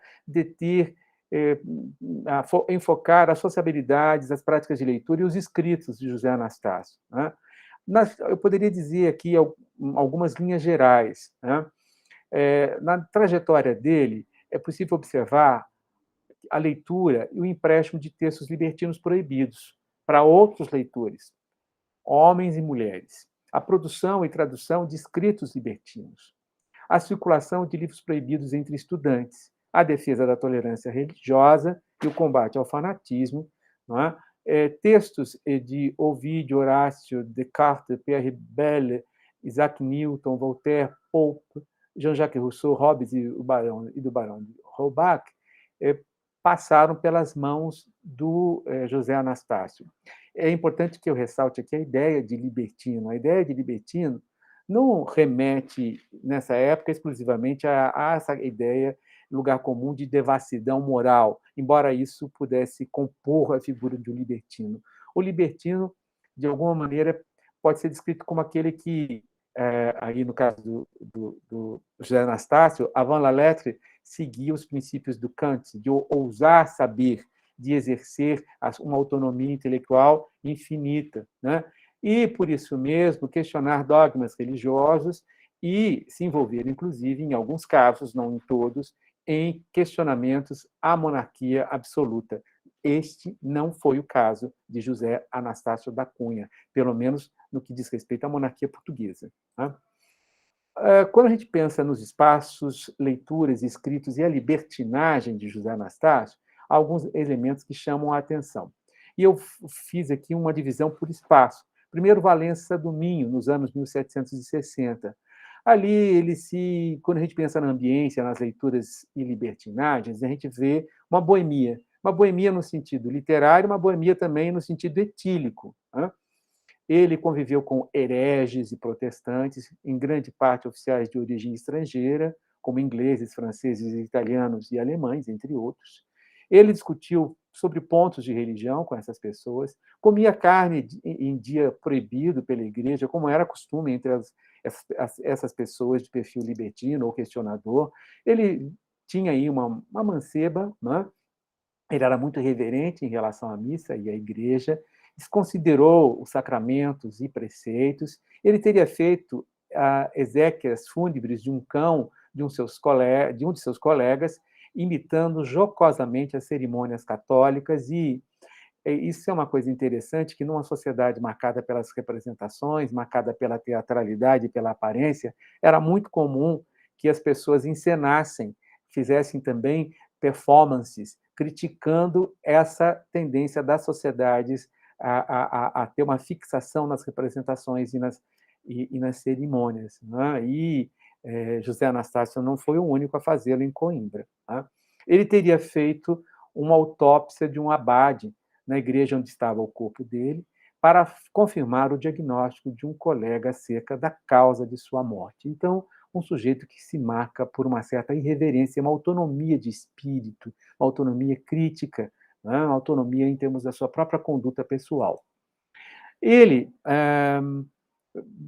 enfocar as sociabilidades, as práticas de leitura e os escritos de José Anastácio. Né? Eu poderia dizer aqui algumas linhas gerais. Né? Na trajetória dele, é possível observar a leitura e o empréstimo de textos libertinos proibidos para outros leitores, homens e mulheres, a produção e tradução de escritos libertinos, a circulação de livros proibidos entre estudantes, a defesa da tolerância religiosa e o combate ao fanatismo, não é? Textos de Ovídio, Horácio, Descartes, Pierre Bayle, Isaac Newton, Voltaire, Pope, Jean-Jacques Rousseau, Hobbes e do Barão de Holbach passaram pelas mãos do José Anastácio. É importante que eu ressalte aqui a ideia de libertino. A ideia de libertino não remete, nessa época, exclusivamente a essa ideia, lugar comum, de devassidão moral, embora isso pudesse compor a figura de um libertino. O libertino, de alguma maneira, pode ser descrito como aquele que, aí no caso do José Anastácio, avant la lettre, seguia os princípios do Kant, de ousar saber, de exercer uma autonomia intelectual infinita, né? E, por isso mesmo, questionar dogmas religiosos e se envolver, inclusive, em alguns casos, não em todos, em questionamentos à monarquia absoluta. Este não foi o caso de José Anastácio da Cunha, pelo menos no que diz respeito à monarquia portuguesa. Quando a gente pensa nos espaços, leituras, escritos e a libertinagem de José Anastácio, há alguns elementos que chamam a atenção. E eu fiz aqui uma divisão por espaço. Primeiro, Valença do Minho, nos anos 1760. Ali, quando a gente pensa na ambiência, nas leituras e libertinagens, a gente vê uma boemia no sentido literário, uma boemia também no sentido etílico. Ele conviveu com hereges e protestantes, em grande parte oficiais de origem estrangeira, como ingleses, franceses, italianos e alemães, entre outros. Ele discutiu sobre pontos de religião com essas pessoas, comia carne em dia proibido pela igreja, como era costume entre essas pessoas de perfil libertino ou questionador. Ele tinha aí uma manceba, né? Ele era muito reverente em relação à missa e à igreja, desconsiderou os sacramentos e preceitos. Ele teria feito exéquias fúnebres de um cão de um de seus colegas, imitando jocosamente as cerimônias católicas, e isso é uma coisa interessante, que numa sociedade marcada pelas representações, marcada pela teatralidade e pela aparência, era muito comum que as pessoas encenassem, fizessem também performances, criticando essa tendência das sociedades a ter uma fixação nas representações e nas cerimônias. Né? E José Anastácio não foi o único a fazê-lo em Coimbra. Né? Ele teria feito uma autópsia de um abade na igreja onde estava o corpo dele, para confirmar o diagnóstico de um colega acerca da causa de sua morte. Então, um sujeito que se marca por uma certa irreverência, uma autonomia de espírito, uma autonomia crítica, né? Uma autonomia em termos da sua própria conduta pessoal. Ele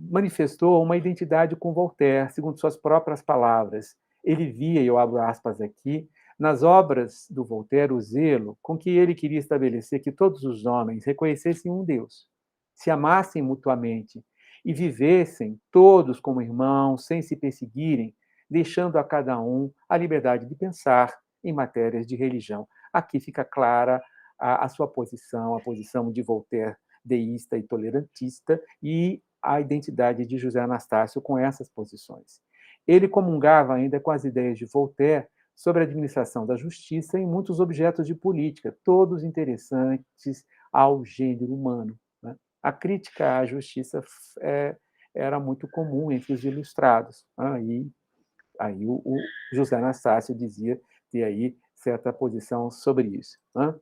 manifestou uma identidade com Voltaire, segundo suas próprias palavras. Ele via, e eu abro aspas aqui, nas obras do Voltaire o zelo com que ele queria estabelecer que todos os homens reconhecessem um Deus, se amassem mutuamente e vivessem todos como irmãos, sem se perseguirem, deixando a cada um a liberdade de pensar em matérias de religião. Aqui fica clara a sua posição, a posição de Voltaire deísta e tolerantista, e a identidade de José Anastácio com essas posições. Ele comungava ainda com as ideias de Voltaire sobre a administração da justiça em muitos objetos de política, todos interessantes ao gênero humano. Né? A crítica à justiça era muito comum entre os ilustrados. Né? E aí o José Anastácio dizia ter aí certa posição sobre isso. Né?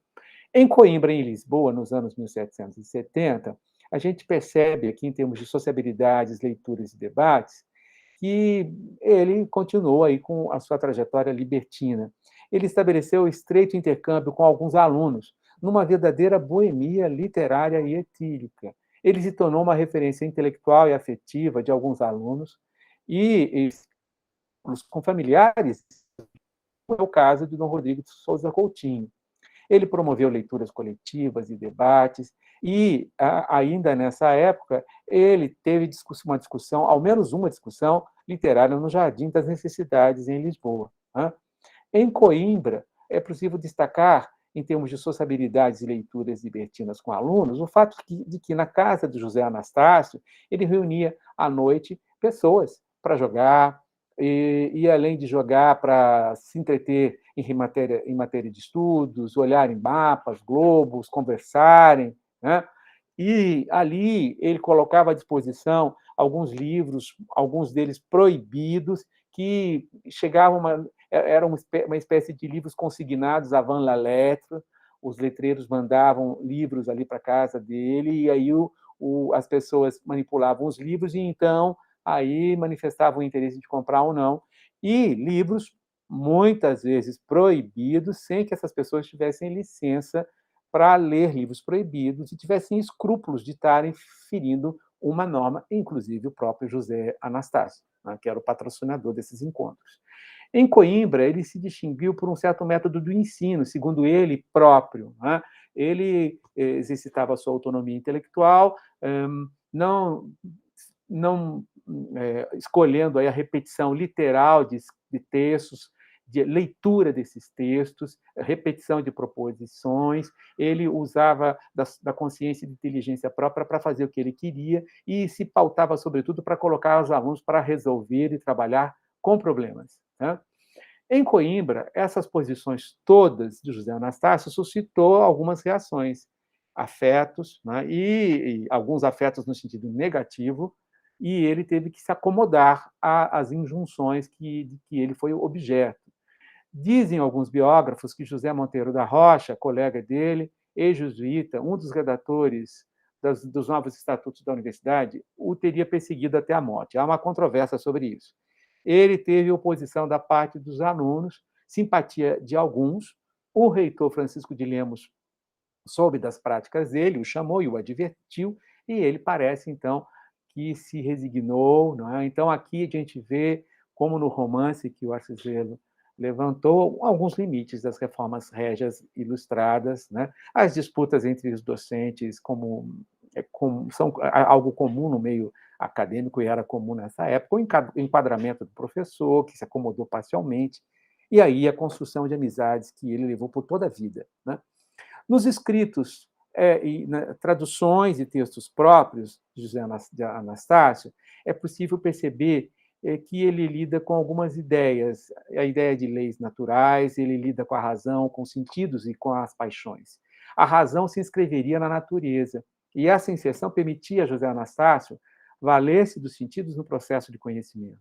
Em Coimbra, em Lisboa, nos anos 1770, a gente percebe aqui, em termos de sociabilidades, leituras e debates, que ele continuou aí com a sua trajetória libertina. Ele estabeleceu estreito intercâmbio com alguns alunos, numa verdadeira boemia literária e etílica. Ele se tornou uma referência intelectual e afetiva de alguns alunos, e com familiares, é o caso de Dom Rodrigo de Souza Coutinho. Ele promoveu leituras coletivas e debates, e ainda nessa época ele teve uma discussão, ao menos uma discussão literária no Jardim das Necessidades, em Lisboa. Em Coimbra, é possível destacar, em termos de sociabilidades e leituras libertinas com alunos, o fato de que na casa de José Anastácio ele reunia à noite pessoas para jogar, e além de jogar para se entreter em matéria de estudos, olharem mapas, globos, conversarem, né? E ali ele colocava à disposição alguns livros, alguns deles proibidos, que chegavam era uma espécie de livros consignados avant la lettre. Os letreiros mandavam livros ali para casa dele, e aí as pessoas manipulavam os livros e então aí manifestavam o interesse de comprar ou não. E livros muitas vezes proibidos, sem que essas pessoas tivessem licença para ler livros proibidos e tivessem escrúpulos de estarem ferindo uma norma, inclusive o próprio José Anastácio, né, que era o patrocinador desses encontros. Em Coimbra, ele se distinguiu por um certo método do ensino, segundo ele próprio, né? Ele exercitava a sua autonomia intelectual, não escolhendo aí a repetição literal de textos, de leitura desses textos, repetição de proposições. Ele usava da consciência e de inteligência própria para fazer o que ele queria e se pautava, sobretudo, para colocar os alunos para resolver e trabalhar com problemas, né? Em Coimbra, essas posições todas de José Anastácio suscitou algumas reações, afetos, né? E alguns afetos no sentido negativo, e ele teve que se acomodar às injunções de que ele foi objeto. Dizem alguns biógrafos que José Monteiro da Rocha, colega dele, ex-jesuíta, um dos redatores dos novos estatutos da universidade, o teria perseguido até a morte. Há uma controvérsia sobre isso. Ele teve oposição da parte dos alunos, simpatia de alguns. O reitor Francisco de Lemos soube das práticas dele, o chamou e o advertiu, e ele parece, então, que se resignou. Não é? Então, aqui a gente vê, como no romance que o Arcizelo levantou, alguns limites das reformas régias ilustradas, né? As disputas entre os docentes são algo comum no meio acadêmico, e era comum nessa época, o enquadramento do professor, que se acomodou parcialmente, e aí a construção de amizades que ele levou por toda a vida, né? Nos escritos e traduções e textos próprios de José Anastácio, é possível perceber que ele lida com algumas ideias, a ideia de leis naturais, ele lida com a razão, com os sentidos e com as paixões. A razão se inscreveria na natureza, e essa inserção permitia a José Anastácio valer-se dos sentidos no processo de conhecimento.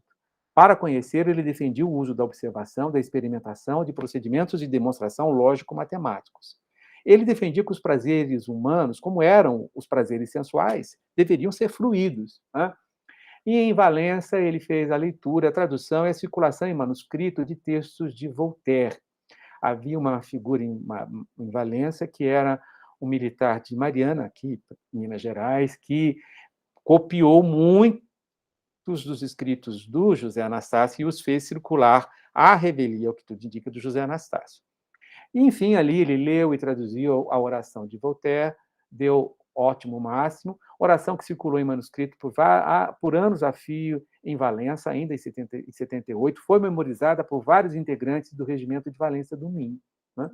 Para conhecer, ele defendia o uso da observação, da experimentação, de procedimentos de demonstração lógico-matemáticos. Ele defendia que os prazeres humanos, como eram os prazeres sensuais, deveriam ser fluidos, né? E em Valença ele fez a leitura, a tradução e a circulação em manuscrito de textos de Voltaire. Havia uma figura em Valença que era um militar de Mariana, aqui em Minas Gerais, que copiou muitos dos escritos do José Anastácio e os fez circular à revelia, o que tudo indica, do José Anastácio. E, enfim, ali ele leu e traduziu a oração de Voltaire, deu ótimo máximo, oração que circulou em manuscrito por anos a fio em Valença, ainda em 78, foi memorizada por vários integrantes do regimento de Valença do Minho, né?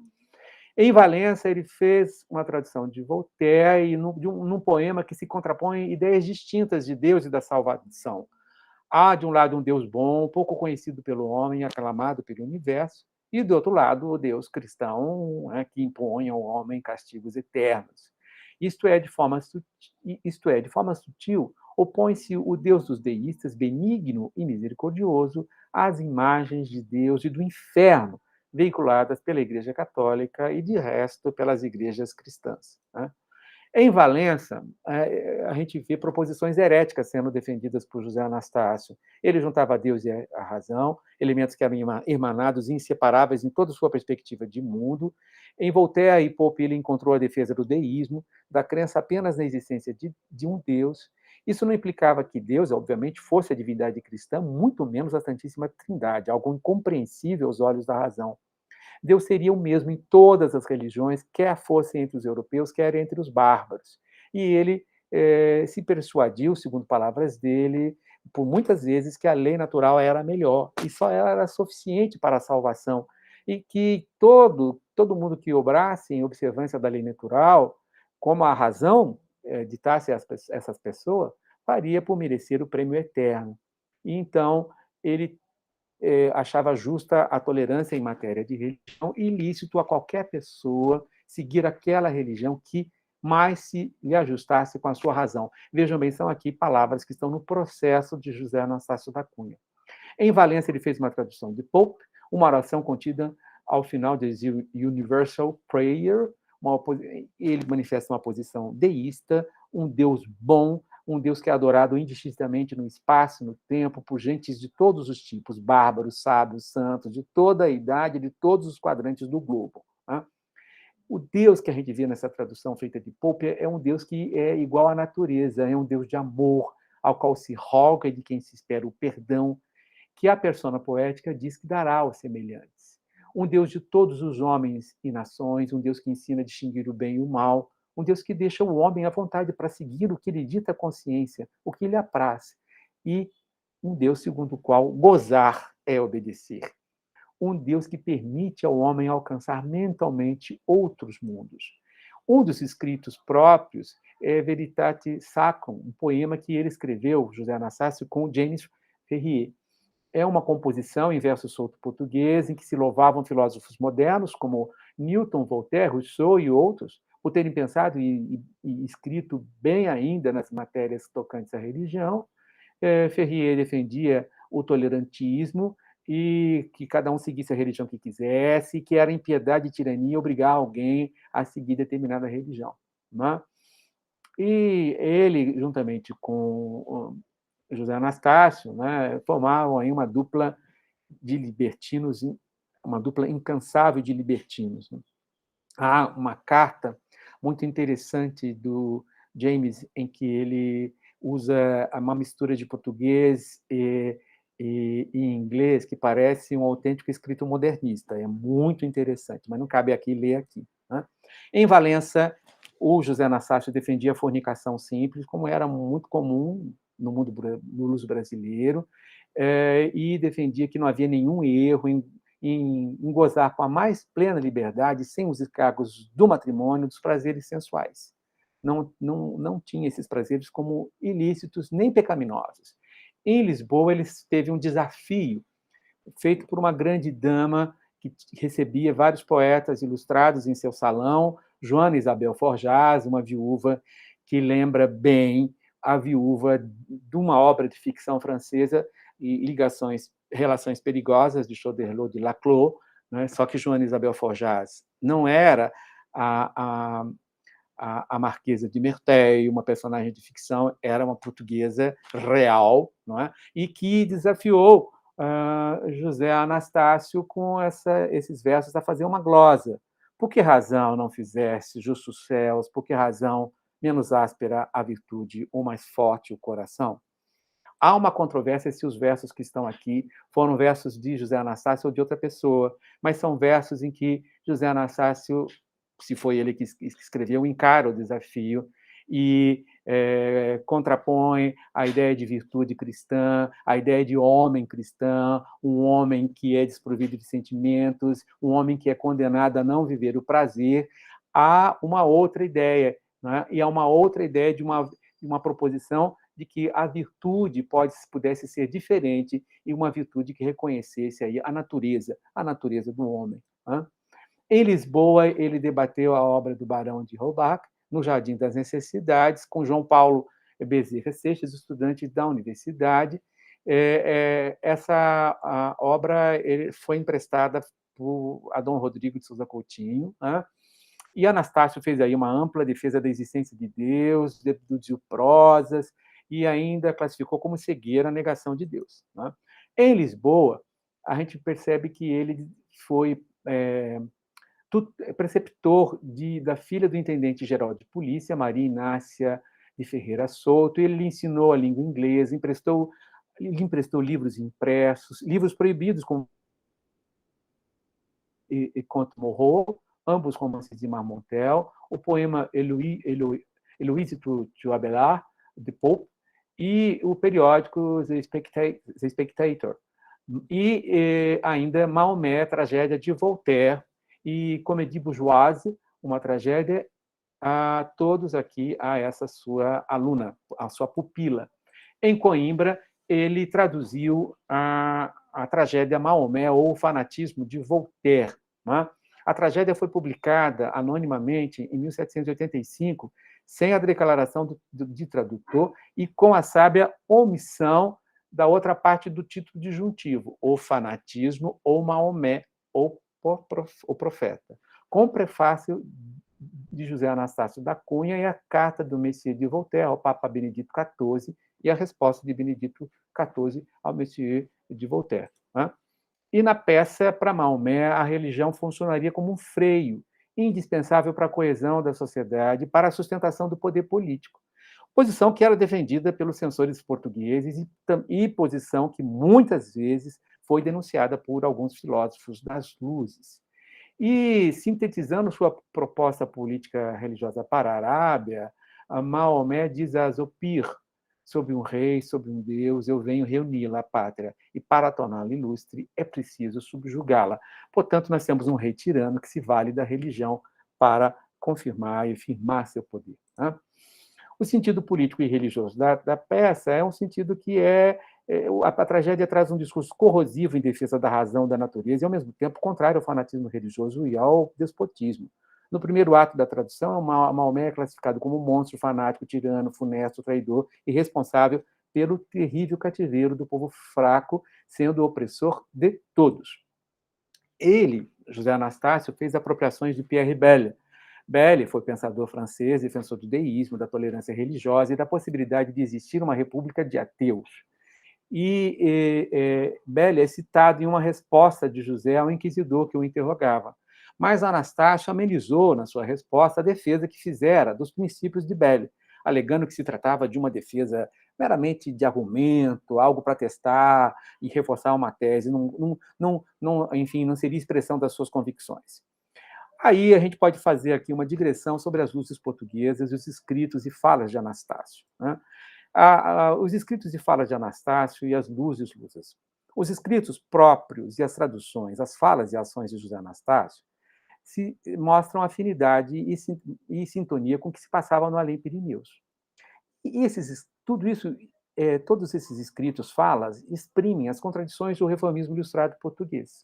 Em Valença, ele fez uma tradução de Voltaire num poema que se contrapõe ideias distintas de Deus e da salvação. Há, de um lado, um Deus bom, pouco conhecido pelo homem, aclamado pelo universo, e, do outro lado, o Deus cristão, né, que impõe ao homem castigos eternos. Isto é, de forma sutil, opõe-se o Deus dos deístas, benigno e misericordioso, às imagens de Deus e do inferno, veiculadas pela Igreja Católica e, de resto, pelas igrejas cristãs, né? Em Valença, a gente vê proposições heréticas sendo defendidas por José Anastácio. Ele juntava a Deus e a razão, elementos que eram irmanados e inseparáveis em toda a sua perspectiva de mundo. Em Voltaire e Pope, ele encontrou a defesa do deísmo, da crença apenas na existência de um Deus. Isso não implicava que Deus, obviamente, fosse a divindade cristã, muito menos a Santíssima Trindade, algo incompreensível aos olhos da razão. Deus seria o mesmo em todas as religiões, quer fosse entre os europeus, quer entre os bárbaros. E ele se persuadiu, segundo palavras dele, por muitas vezes, que a lei natural era melhor e só era suficiente para a salvação, e que todo mundo que obrasse em observância da lei natural, como a razão ditasse essas pessoas, faria por merecer o prêmio eterno. E então ele achava justa a tolerância em matéria de religião e ilícito a qualquer pessoa seguir aquela religião que mais se lhe ajustasse com a sua razão. Vejam bem, são aqui palavras que estão no processo de José Anastácio da Cunha. Em Valência, ele fez uma tradução de Pope, uma oração contida ao final de Universal Prayer. Ele manifesta uma posição deísta, um Deus bom, um Deus que é adorado indistintamente no espaço, no tempo, por gentes de todos os tipos, bárbaros, sábios, santos, de toda a idade, de todos os quadrantes do globo. O Deus que a gente vê nessa tradução feita de Pope é um Deus que é igual à natureza, é um Deus de amor, ao qual se roga e de quem se espera o perdão, que a persona poética diz que dará aos semelhantes. Um Deus de todos os homens e nações, um Deus que ensina a distinguir o bem e o mal, um Deus que deixa o homem à vontade para seguir o que lhe dita a consciência, o que lhe apraz, e um Deus segundo o qual gozar é obedecer. Um Deus que permite ao homem alcançar mentalmente outros mundos. Um dos escritos próprios é Veritate Sacrum, um poema que ele escreveu, José Anastácio, com James Ferrier. É uma composição em verso solto português em que se louvavam filósofos modernos como Newton, Voltaire, Rousseau e outros por terem pensado e escrito bem ainda nas matérias tocantes à religião. Ferrier defendia o tolerantismo e que cada um seguisse a religião que quisesse, que era impiedade e tirania obrigar alguém a seguir determinada religião. Né? E ele, juntamente com José Anastácio, né, formavam aí uma dupla de libertinos, uma dupla incansável de libertinos. Há uma carta muito interessante do James em que ele usa uma mistura de português e inglês que parece um autêntico escrito modernista. É muito interessante, mas não cabe aqui ler aqui. Né? Em Valença, o José Anastácio defendia a fornicação simples, como era muito comum no luso brasileiro, e defendia que não havia nenhum erro em gozar com a mais plena liberdade, sem os encargos do matrimônio, dos prazeres sensuais. Não tinha esses prazeres como ilícitos nem pecaminosos. Em Lisboa, ele teve um desafio feito por uma grande dama que recebia vários poetas ilustrados em seu salão, Joana Isabel Forjaz, uma viúva que lembra bem a viúva de uma obra de ficção francesa, Relações Perigosas, de Choderlos de Laclos, né? Só que Joana Isabel Forjaz não era a Marquesa de Merteuil, uma personagem de ficção, era uma portuguesa real, não é? E que desafiou José Anastácio com esses versos a fazer uma glosa. Por que razão não fizesse justos céus? Por que razão menos áspera a virtude ou mais forte o coração? Há uma controvérsia se os versos que estão aqui foram versos de José Anastácio ou de outra pessoa, mas são versos em que José Anastácio, se foi ele que escreveu, encara o desafio e contrapõe a ideia de virtude cristã, a ideia de homem cristão, um homem que é desprovido de sentimentos, um homem que é condenado a não viver o prazer, a uma outra ideia, né? E há uma outra ideia de uma proposição de que a virtude pudesse ser diferente e uma virtude que reconhecesse aí a natureza do homem. Né? Em Lisboa, ele debateu a obra do Barão de Holbach, no Jardim das Necessidades, com João Paulo Bezerra Seixas, estudante da universidade. Essa obra foi emprestada a Dom Rodrigo de Souza Coutinho, né? E Anastácio fez aí uma ampla defesa da existência de Deus, deduziu prosas e ainda classificou como cegueira a negação de Deus. Né? Em Lisboa, a gente percebe que ele foi preceptor da filha do intendente-geral de polícia, Maria Inácia de Ferreira Souto, e ele lhe ensinou a língua inglesa, lhe emprestou livros impressos, livros proibidos, como e Conte Morro, ambos romances de Marmontel, o poema Héloïse to Abelard, de Pope, e o periódico The Spectator. E ainda Maomé, tragédia de Voltaire, e Comédie Bourgeoise, uma tragédia, a todos aqui, a essa sua aluna, a sua pupila. Em Coimbra, ele traduziu a tragédia Maomé ou o fanatismo de Voltaire. Né? A tragédia foi publicada anonimamente em 1785, sem a declaração de tradutor e com a sábia omissão da outra parte do título disjuntivo, o fanatismo ou Maomé ou o profeta, com o prefácio de José Anastácio da Cunha e a carta do Messier de Voltaire ao Papa Benedito XIV e a resposta de Benedito XIV ao Messier de Voltaire. Né? E na peça, para Maomé, a religião funcionaria como um freio indispensável para a coesão da sociedade, para a sustentação do poder político. Posição que era defendida pelos censores portugueses e posição que muitas vezes foi denunciada por alguns filósofos das luzes. E, sintetizando sua proposta política religiosa para a Arábia, Maomé diz a Zopir: sobre um rei, sobre um Deus, eu venho reuni-la, a pátria, e para torná-la ilustre é preciso subjugá-la. Portanto, nós temos um rei tirano que se vale da religião para confirmar e firmar seu poder. Né? O sentido político e religioso da peça é um sentido que a tragédia traz um discurso corrosivo em defesa da razão da natureza e, ao mesmo tempo, contrário ao fanatismo religioso e ao despotismo. No primeiro ato da tradução, Maomé é classificado como monstro, fanático, tirano, funesto, traidor e responsável pelo terrível cativeiro do povo fraco, sendo o opressor de todos. Ele, José Anastácio, fez apropriações de Pierre Belle. Belle foi pensador francês, defensor do deísmo, da tolerância religiosa e da possibilidade de existir uma república de ateus. Belle é citado em uma resposta de José ao inquisidor que o interrogava. Mas Anastácio amenizou, na sua resposta, a defesa que fizera dos princípios de Belle, alegando que se tratava de uma defesa meramente de argumento, algo para testar e reforçar uma tese, enfim, não seria expressão das suas convicções. Aí a gente pode fazer aqui uma digressão sobre as luzes portuguesas e os escritos e falas de Anastácio. Né? Os escritos e falas de Anastácio e as luzes. Os escritos próprios e as traduções, as falas e ações de José Anastácio se mostram afinidade e sintonia com o que se passava no Além-Pirineus. E todos esses escritos, falas, exprimem as contradições do reformismo ilustrado português.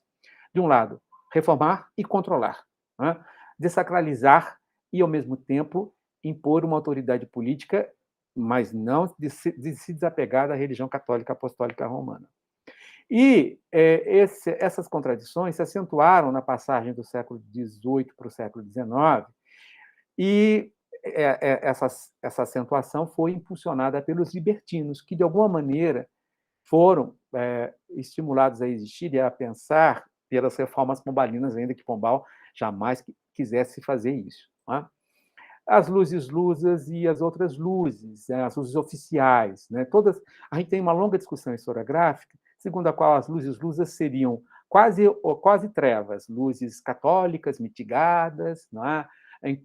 De um lado, reformar e controlar, né? Desacralizar e, ao mesmo tempo, impor uma autoridade política, mas não de se desapegar da religião católica apostólica romana. E essas contradições se acentuaram na passagem do século XVIII para o século XIX, e essa acentuação foi impulsionada pelos libertinos, que, de alguma maneira, foram estimulados a existir e a pensar pelas reformas pombalinas, ainda que Pombal jamais quisesse fazer isso. Né? As luzes lusas e as outras luzes, as luzes oficiais. Né? A gente tem uma longa discussão historiográfica, segundo a qual as luzes lusas seriam quase trevas, luzes católicas, mitigadas, não é?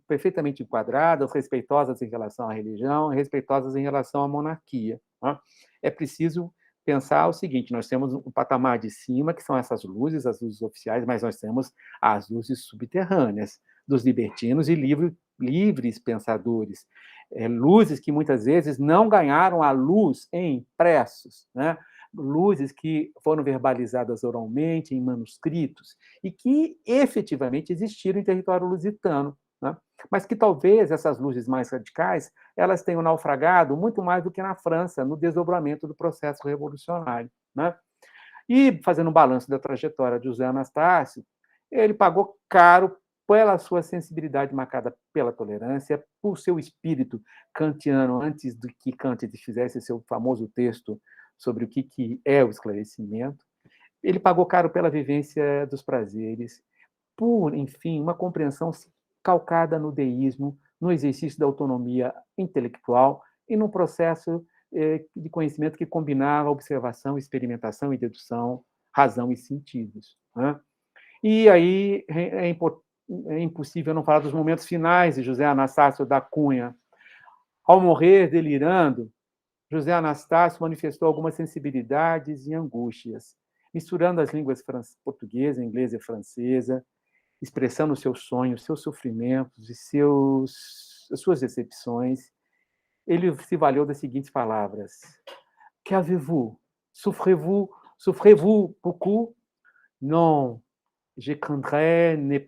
Perfeitamente enquadradas, respeitosas em relação à religião, respeitosas em relação à monarquia. Não é? É preciso pensar o seguinte: nós temos um patamar de cima, que são essas luzes, as luzes oficiais, mas nós temos as luzes subterrâneas, dos libertinos e livres pensadores. Luzes que muitas vezes não ganharam a luz em impressos, né? Luzes que foram verbalizadas oralmente em manuscritos e que efetivamente existiram em território lusitano, né? Mas que talvez essas luzes mais radicais elas tenham naufragado muito mais do que na França, no desdobramento do processo revolucionário. Né? E, fazendo um balanço da trajetória de José Anastácio, ele pagou caro pela sua sensibilidade marcada pela tolerância, por seu espírito kantiano, antes de que Kant fizesse seu famoso texto sobre o que é o esclarecimento. Ele pagou caro pela vivência dos prazeres, por, enfim, uma compreensão calcada no deísmo, no exercício da autonomia intelectual e num processo de conhecimento que combinava observação, experimentação e dedução, razão e sentidos. Né? E aí é impossível não falar dos momentos finais de José Anastácio da Cunha. Ao morrer, delirando, José Anastácio manifestou algumas sensibilidades e angústias, misturando as línguas portuguesa, inglesa e francesa, expressando seus sonhos, seus sofrimentos e suas decepções. Ele se valeu das seguintes palavras: Qu'avez-vous? Souffrez-vous Souffrez-vous beaucoup? Non, je craindrais ne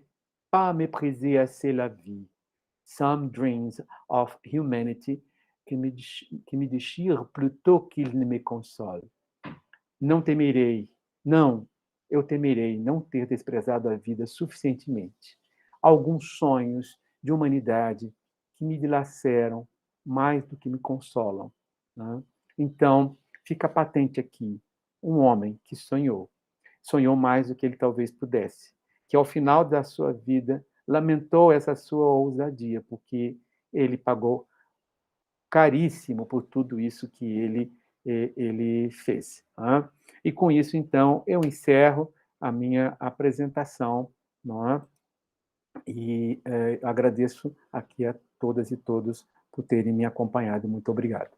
pas mépriser assez la vie. Some dreams of humanity que me déchirent plutôt qu'ils ne me consolent. Não temerei, não, eu temerei não ter desprezado a vida suficientemente. Alguns sonhos de humanidade que me dilaceram mais do que me consolam. Né? Então, fica patente aqui um homem que sonhou mais do que ele talvez pudesse, que ao final da sua vida lamentou essa sua ousadia, porque ele pagou caríssimo por tudo isso que ele fez. Né? E com isso, então, eu encerro a minha apresentação, não é? E agradeço aqui a todas e todos por terem me acompanhado. Muito obrigado.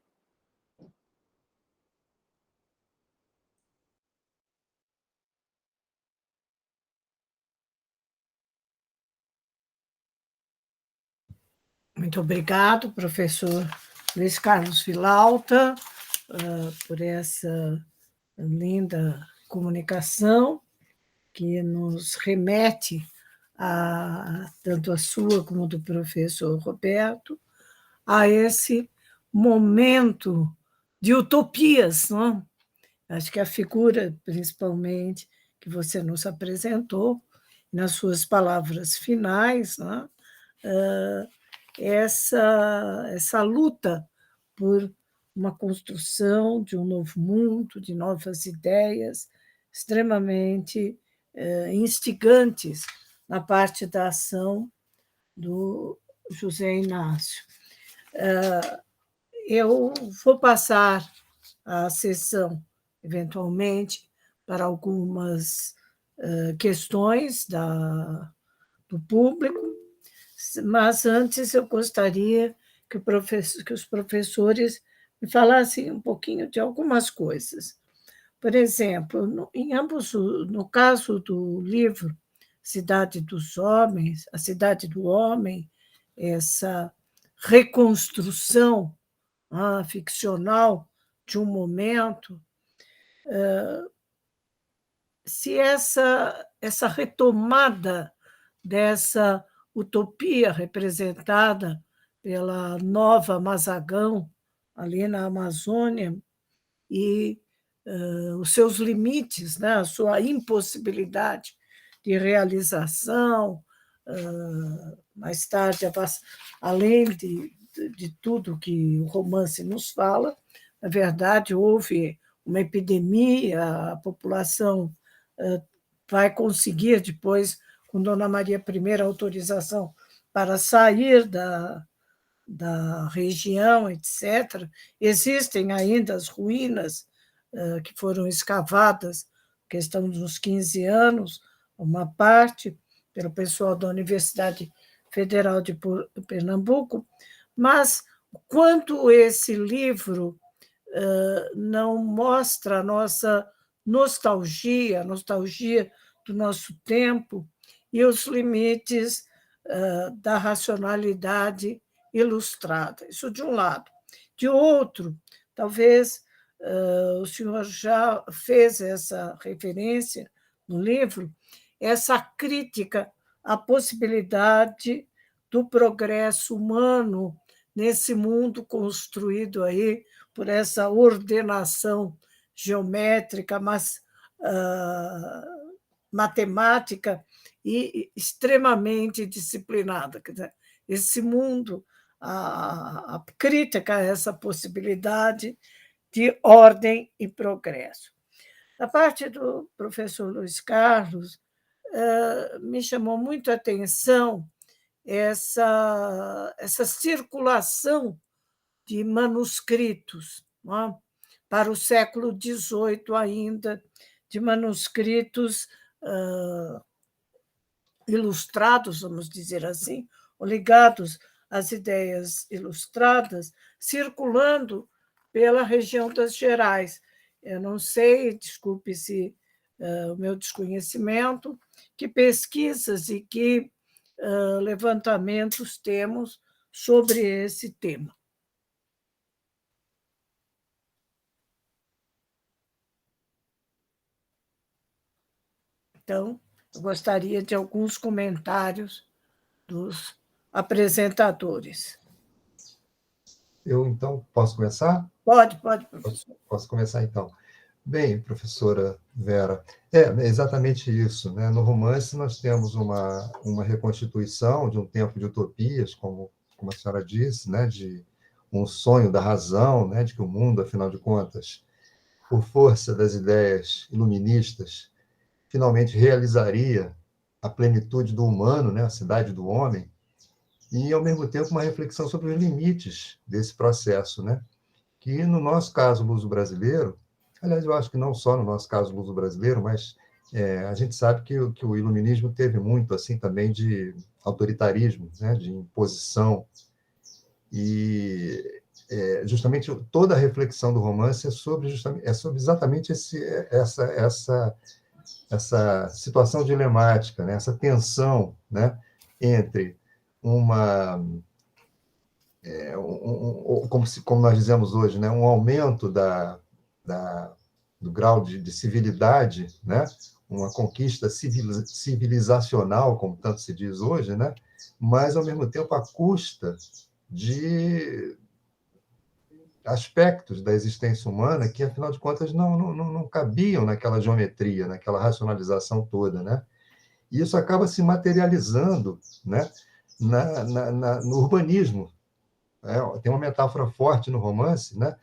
Muito obrigado, professor Luiz Carlos Villalta, por essa linda comunicação que nos remete tanto a sua como do professor Roberto, a esse momento de utopias, não? Acho que a figura, principalmente, que você nos apresentou, nas suas palavras finais, não? Essa luta por uma construção de um novo mundo, de novas ideias, extremamente instigantes na parte da ação do José Inácio. Eu vou passar a sessão, eventualmente, para algumas questões do público, mas antes eu gostaria que os professores me falassem um pouquinho de algumas coisas. Por exemplo, no caso do livro Cidade dos Homens, A Cidade do Homem, essa reconstrução ficcional de um momento, se essa retomada dessa utopia representada pela Nova Mazagão, ali na Amazônia, e os seus limites, né, a sua impossibilidade de realização, mais tarde, além de tudo que o romance nos fala, na verdade, houve uma epidemia, a população vai conseguir depois, com Dona Maria I, autorização para sair da região, etc. Existem ainda as ruínas que foram escavadas, questão dos 15 anos, uma parte pelo pessoal da Universidade Federal de Pernambuco, mas quanto esse livro não mostra a nossa nostalgia do nosso tempo e os limites da racionalidade ilustrada. Isso de um lado. De outro, talvez o senhor já fez essa referência no livro, essa crítica à possibilidade do progresso humano nesse mundo construído aí por essa ordenação geométrica, mas matemática e extremamente disciplinada. Quer dizer, esse mundo, a crítica a essa possibilidade de ordem e progresso. Da parte do professor Luiz Carlos, me chamou muito a atenção essa circulação de manuscritos, não é? Para o século XVIII ainda, de manuscritos ilustrados, vamos dizer assim, ou ligados às ideias ilustradas, circulando pela região das Gerais. Eu não sei, desculpe se o meu desconhecimento, que pesquisas e que levantamentos temos sobre esse tema. Então, eu gostaria de alguns comentários dos apresentadores. Eu, então, posso começar? Pode, professor. Posso começar, então. Bem, professora Vera, é exatamente isso, né? No romance, nós temos uma reconstituição de um tempo de utopias, como a senhora disse, né? De um sonho da razão, né? De que o mundo, afinal de contas, por força das ideias iluministas, finalmente realizaria a plenitude do humano, né? A cidade do homem, e, ao mesmo tempo, uma reflexão sobre os limites desse processo, né? Que, no nosso caso luso-brasileiro, aliás, eu acho que não só no nosso caso luso-brasileiro, mas a gente sabe que o iluminismo teve muito, assim, também de autoritarismo, né? De imposição, e justamente toda a reflexão do romance é sobre exatamente essa situação dilemática, né? Essa tensão, né? Entre uma como nós dizemos hoje, né, um aumento do grau de civilidade, né, uma conquista civilizacional, como tanto se diz hoje, né, mas, ao mesmo tempo, à custa de aspectos da existência humana que, afinal de contas, não cabiam naquela geometria, naquela racionalização toda, né? E isso acaba se materializando, né, no urbanismo. Tem uma metáfora forte no romance, né,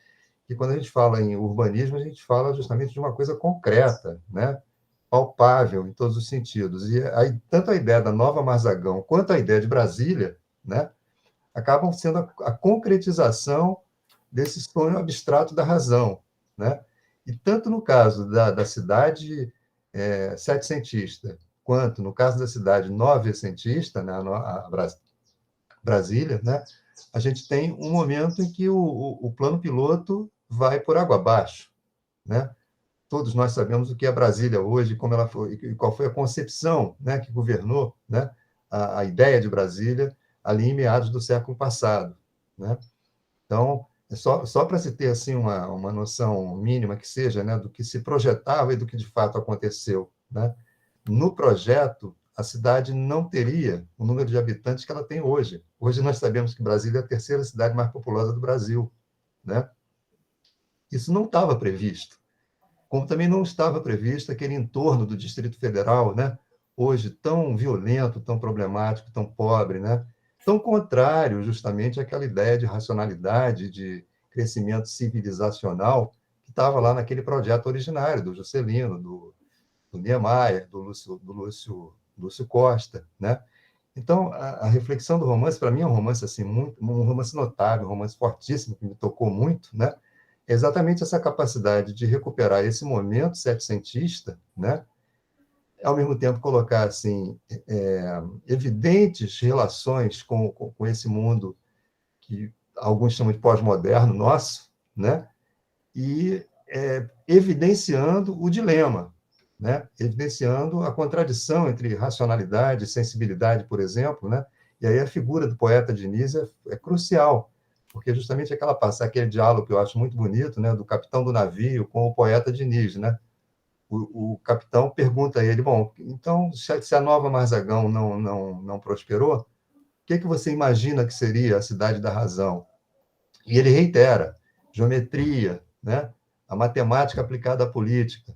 que, quando a gente fala em urbanismo, a gente fala justamente de uma coisa concreta, né, palpável em todos os sentidos. E aí, tanto a ideia da Nova Marzagão quanto a ideia de Brasília, né, acabam sendo a concretização desse sonho abstrato da razão, né? E tanto no caso da cidade setecentista, quanto no caso da cidade novecentista, né, Brasília, né, a gente tem um momento em que o plano piloto vai por água abaixo, né? Todos nós sabemos o que é Brasília hoje, como ela foi, e qual foi a concepção, né, que governou, né, a ideia de Brasília ali em meados do século passado, né? Então, só para se ter assim uma noção mínima que seja, né, do que se projetava e do que de fato aconteceu, né? No projeto, a cidade não teria o número de habitantes que ela tem hoje. Hoje nós sabemos que Brasília é a terceira cidade mais populosa do Brasil, né? Isso não estava previsto. Como também não estava previsto aquele entorno do Distrito Federal, né? Hoje tão violento, tão problemático, tão pobre, né? Tão contrário justamente àquela ideia de racionalidade, de crescimento civilizacional que estava lá naquele projeto originário do Juscelino, do Niemeyer, do Lúcio Costa, né? Então, a reflexão do romance, para mim, é um romance assim, um romance notável, um romance fortíssimo, que me tocou muito, né? É exatamente essa capacidade de recuperar esse momento setecentista, né? Ao mesmo tempo colocar assim, evidentes relações com esse mundo que alguns chamam de pós-moderno nosso, né? E evidenciando o dilema, né? Evidenciando a contradição entre racionalidade e sensibilidade, por exemplo, né? E aí a figura do poeta Diniz é crucial, porque justamente aquele diálogo que eu acho muito bonito, né? Do capitão do navio com o poeta Diniz, né? O capitão pergunta a ele: bom, então, se a Nova Marzagão não prosperou, o que você imagina que seria a cidade da razão? E ele reitera: geometria, né? A matemática aplicada à política.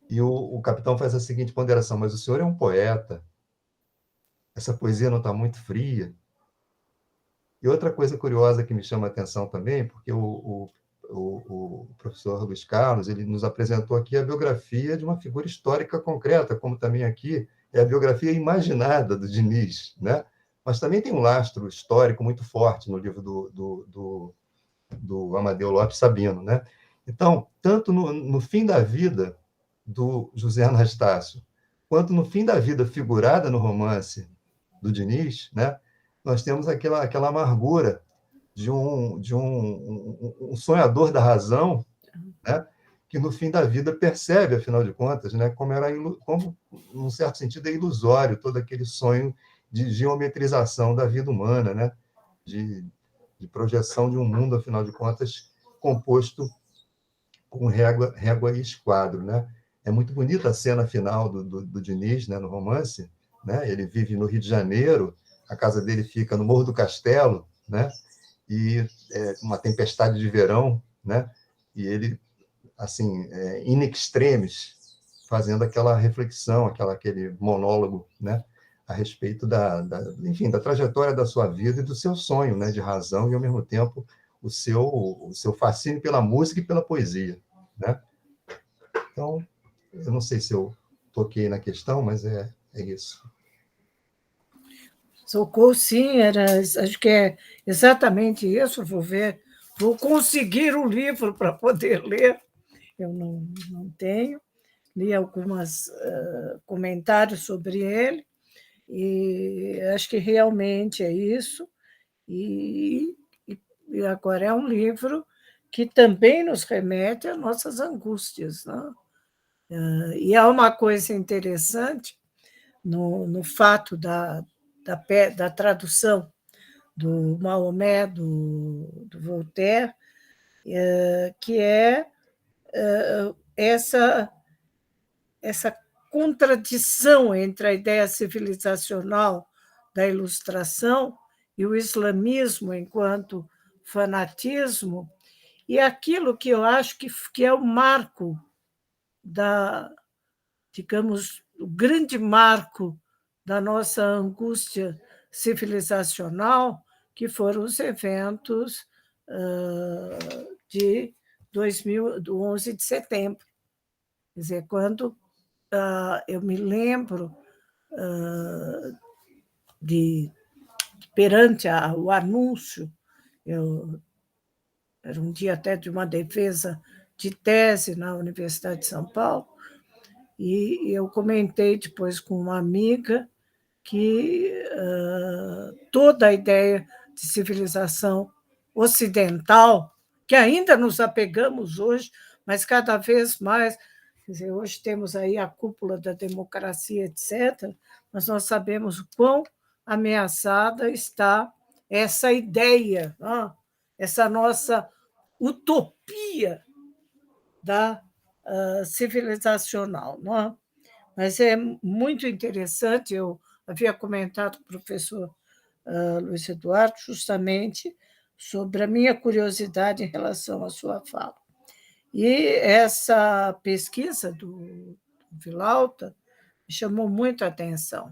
E o capitão faz a seguinte ponderação: mas o senhor é um poeta, essa poesia não está muito fria? E outra coisa curiosa que me chama a atenção também, porque o professor Luiz Carlos ele nos apresentou aqui a biografia de uma figura histórica concreta, como também aqui é a biografia imaginada do Diniz, né? Mas também tem um lastro histórico muito forte no livro do Amadeu Lopes Sabino, né? Então, tanto no fim da vida do José Anastácio, quanto no fim da vida figurada no romance do Diniz, né, nós temos aquela amargura de um sonhador da razão, né, que no fim da vida percebe, afinal de contas, né, como, num certo sentido, é ilusório todo aquele sonho de geometrização da vida humana, né, de projeção de um mundo, afinal de contas, composto com régua e esquadro, né? É muito bonita a cena final do Diniz, né, no romance, né? Ele vive no Rio de Janeiro, a casa dele fica no Morro do Castelo, né? E uma tempestade de verão, né? E ele, assim, in extremis, fazendo aquela reflexão, aquele monólogo, né? A respeito enfim, da trajetória da sua vida e do seu sonho, né? De razão e, ao mesmo tempo, o seu fascínio pela música e pela poesia, né? Então, eu não sei se eu toquei na questão, mas é isso. Socorro, sim, acho que é exatamente isso. Vou ver, vou conseguir o livro para poder ler. Eu não tenho. Li alguns comentários sobre ele, e acho que realmente é isso. E agora é um livro que também nos remete às nossas angústias, né? E há uma coisa interessante no fato da tradução do Maomé, do Voltaire, que é essa contradição entre a ideia civilizacional da Ilustração e o islamismo enquanto fanatismo, e aquilo que eu acho que é o marco digamos, o grande marco da nossa angústia civilizacional, que foram os eventos de 2000, do 11 de setembro. Quer dizer, quando eu me lembro perante o anúncio, era um dia até de uma defesa de tese na Universidade de São Paulo, e eu comentei depois com uma amiga que toda a ideia de civilização ocidental, que ainda nos apegamos hoje, mas cada vez mais, quer dizer, hoje temos aí a cúpula da democracia, etc., mas nós sabemos o quão ameaçada está essa ideia, essa nossa utopia da civilizacional, não é? Mas é muito interessante. Eu havia comentado com o professor Luiz Eduardo justamente sobre a minha curiosidade em relação à sua fala. E essa pesquisa do Vilauta me chamou muito a atenção.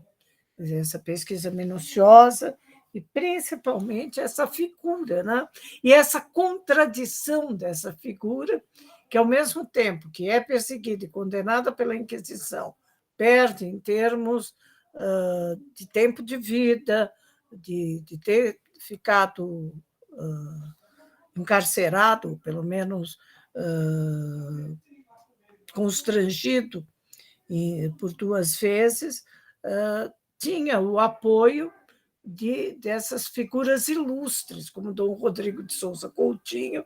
Essa pesquisa minuciosa e, principalmente, essa figura, né? E essa contradição dessa figura, que, ao mesmo tempo que é perseguida e condenada pela Inquisição, perde em termos de tempo de vida, de ter ficado encarcerado, pelo menos constrangido por 2 vezes, tinha o apoio dessas figuras ilustres, como Dom Rodrigo de Souza Coutinho,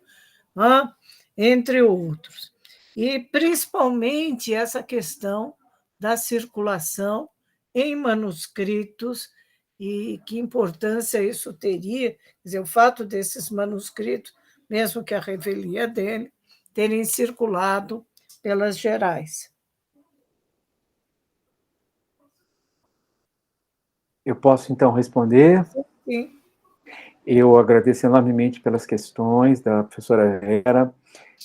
entre outros. E, principalmente, essa questão da circulação em manuscritos, e que importância isso teria, quer dizer, o fato desses manuscritos, mesmo que a revelia dele, terem circulado pelas Gerais. Eu posso, então, responder? Sim. Eu agradeço enormemente pelas questões da professora Vera.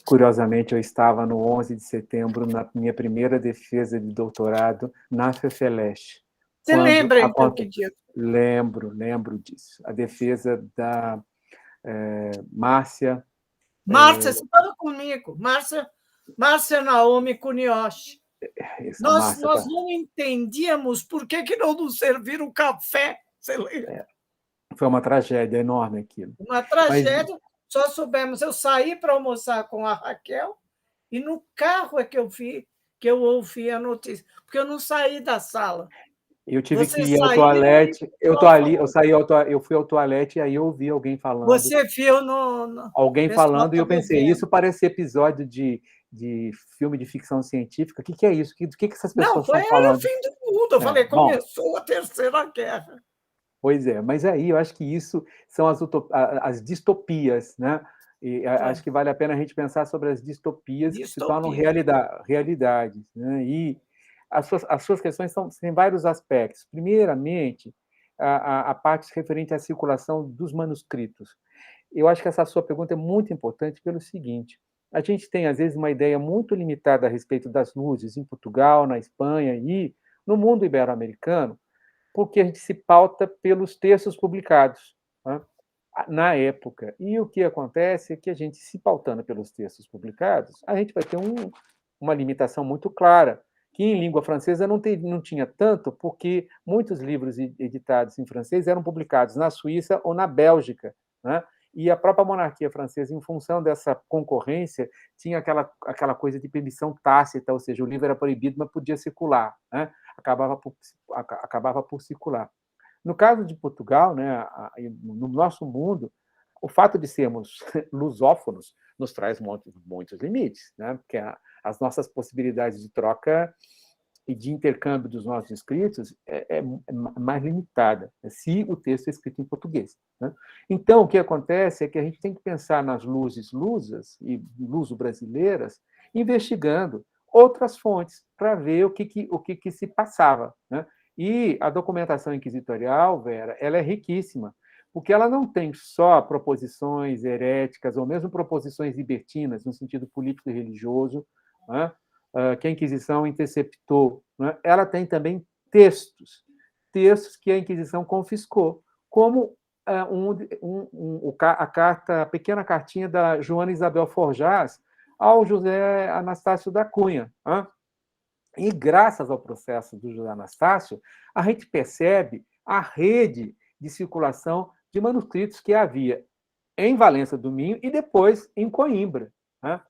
Curiosamente, eu estava no 11 de setembro, na minha primeira defesa de doutorado na FEFELESH. Você lembra, então, que dia? Lembro disso. A defesa da Márcia... Márcia, você estava comigo. Márcia Naomi Kunioshi. Nós não entendíamos por que não nos serviram café. Você lembra? Foi uma tragédia enorme aquilo. Uma tragédia. Mas... Só soubemos. Eu saí para almoçar com a Raquel e no carro é que eu ouvi a notícia, porque eu não saí da sala. Eu tive que ir ao toalete. Eu fui ao toalete e aí eu ouvi alguém falando. Você viu alguém falando e eu pensei, isso parece episódio de filme de ficção científica. O que é isso? Do que essas pessoas estão falando? Não, foi o fim do mundo. Eu falei, começou a Terceira Guerra. Pois é, mas aí eu acho que isso são as distopias, né? E acho que vale a pena a gente pensar sobre as distopias que se tornam realidades, né? E as suas questões têm vários aspectos. Primeiramente, a parte referente à circulação dos manuscritos. Eu acho que essa sua pergunta é muito importante pelo seguinte: a gente tem, às vezes, uma ideia muito limitada a respeito das luzes em Portugal, na Espanha e no mundo ibero-americano, porque a gente se pauta pelos textos publicados, né, na época. E o que acontece é que a gente, se pautando pelos textos publicados, a gente vai ter uma limitação muito clara, que em língua francesa não tinha tanto, porque muitos livros editados em francês eram publicados na Suíça ou na Bélgica, né? E a própria monarquia francesa, em função dessa concorrência, tinha aquela coisa de permissão tácita, ou seja, o livro era proibido, mas podia circular, né? Acabava por circular. No caso de Portugal, né, no nosso mundo, o fato de sermos lusófonos nos traz muitos limites, né? Porque as nossas possibilidades de troca e de intercâmbio dos nossos escritos é mais limitada, se o texto é escrito em português, né? Então, o que acontece é que a gente tem que pensar nas luzes lusas e luso-brasileiras, investigando outras fontes para ver o que se passava, né? E a documentação inquisitorial, Vera, ela é riquíssima, porque ela não tem só proposições heréticas ou mesmo proposições libertinas, no sentido político e religioso, né, que a Inquisição interceptou. Né? Ela tem também textos que a Inquisição confiscou, como a pequena cartinha da Joana Isabel Forjás ao José Anastácio da Cunha. Né? E, graças ao processo do José Anastácio, a gente percebe a rede de circulação de manuscritos que havia em Valença do Minho e depois em Coimbra. Né?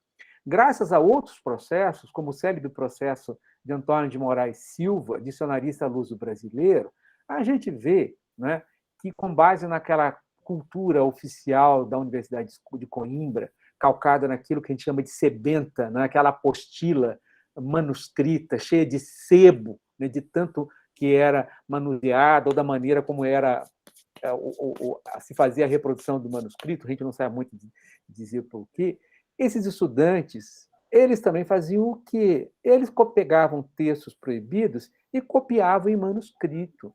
Graças a outros processos, como o célebre processo de Antônio de Moraes Silva, dicionarista luso-brasileiro, a gente vê, né, que, com base naquela cultura oficial da Universidade de Coimbra, calcada naquilo que a gente chama de sebenta, né, aquela apostila manuscrita, cheia de sebo, né, de tanto que era manuseada, ou da maneira como era se fazia a reprodução do manuscrito, a gente não sabe muito dizer por quê. Esses estudantes, eles também faziam o quê? Eles pegavam textos proibidos e copiavam em manuscrito.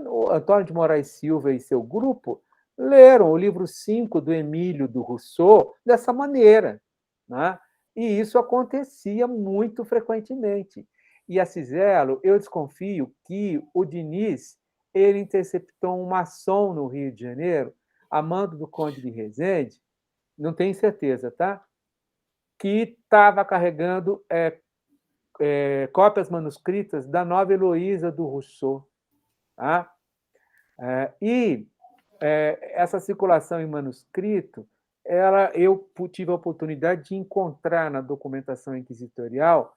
O Antônio de Moraes Silva e seu grupo leram o livro 5 do Emílio do Rousseau dessa maneira, né? E isso acontecia muito frequentemente. E a Cizelo, eu desconfio que o Diniz ele interceptou um maçom no Rio de Janeiro, a mando do Conde de Resende, não tenho certeza, tá? Que estava carregando cópias manuscritas da Nova Heloísa do Rousseau. Tá? Essa circulação em manuscrito, eu tive a oportunidade de encontrar na documentação inquisitorial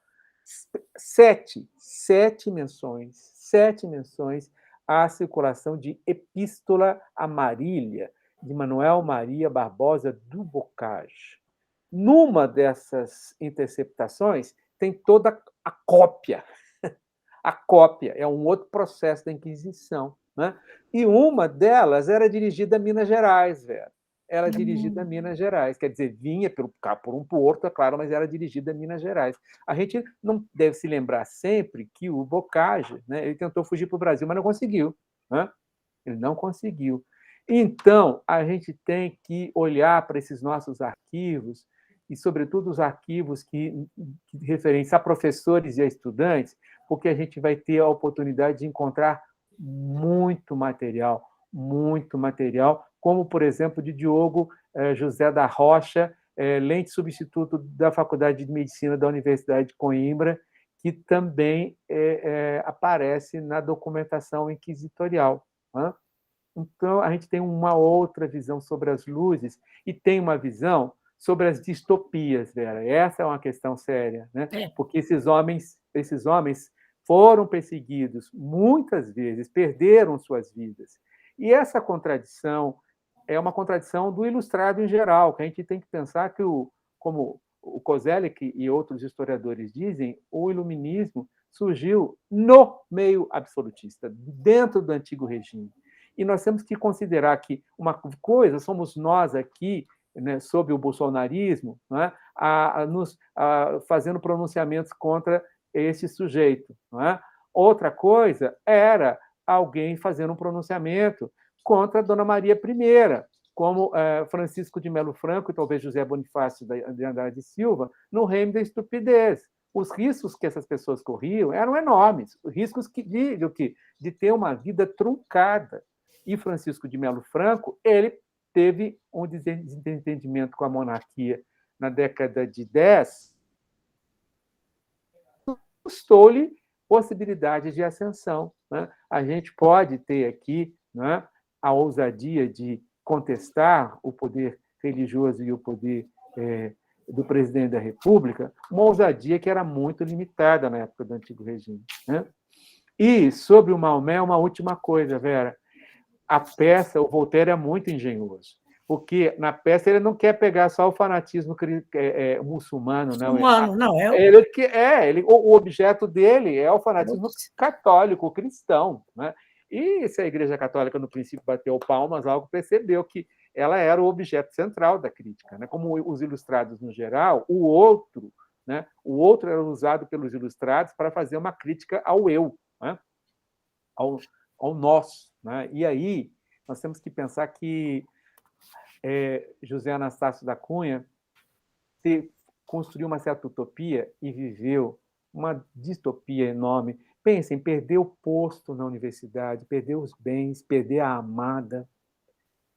sete menções à circulação de Epístola a Marília, de Manuel Maria Barbosa do Bocage. Numa dessas interceptações, tem toda a cópia. A cópia é um outro processo da Inquisição. Né? E uma delas era dirigida a Minas Gerais, Vera. Era dirigida a Minas Gerais, quer dizer, vinha por um porto, é claro, mas era dirigida a Minas Gerais. A gente não deve se lembrar sempre que o Bocage, né, ele tentou fugir para o Brasil, mas não conseguiu. Né? Ele não conseguiu. Então, a gente tem que olhar para esses nossos arquivos, e, sobretudo, os arquivos que referentes a professores e a estudantes, porque a gente vai ter a oportunidade de encontrar muito material, como, por exemplo, de Diogo José da Rocha, lente substituto da Faculdade de Medicina da Universidade de Coimbra, que também aparece na documentação inquisitorial. Né? Então, a gente tem uma outra visão sobre as luzes e tem uma visão sobre as distopias, Vera. Essa é uma questão séria, né? Porque esses homens foram perseguidos muitas vezes, perderam suas vidas. E essa contradição é uma contradição do ilustrado em geral, que a gente tem que pensar que, como o Koselleck e outros historiadores dizem, o iluminismo surgiu no meio absolutista, dentro do antigo regime. E nós temos que considerar que uma coisa somos nós aqui, né, sob o bolsonarismo, né, fazendo pronunciamentos contra esse sujeito. Né? Outra coisa era alguém fazendo um pronunciamento contra Dona Maria I, como Francisco de Melo Franco e talvez José Bonifácio de Andrade Silva, no Reino da Estupidez. Os riscos que essas pessoas corriam eram enormes, riscos de ter uma vida truncada. E Francisco de Melo Franco, ele teve um desentendimento com a monarquia na década de 10, custou-lhe possibilidades de ascensão. Né? A gente pode ter aqui, né, a ousadia de contestar o poder religioso e o poder do presidente da República, uma ousadia que era muito limitada na época do Antigo Regime. Né? E, sobre o Maomé, uma última coisa, Vera. A peça, o Voltaire é muito engenhoso, porque na peça ele não quer pegar só o fanatismo muçulmano, não. O objeto dele é o fanatismo católico, cristão. Né? E se a Igreja Católica, no princípio, bateu palmas, algo percebeu que ela era o objeto central da crítica. Né? Como os ilustrados, no geral, o outro era usado pelos ilustrados para fazer uma crítica ao eu, né? ao nós. Né? E aí nós temos que pensar que José Anastácio da Cunha construiu uma certa utopia e viveu uma distopia enorme. Pensem, perder o posto na universidade, perder os bens, perder a amada,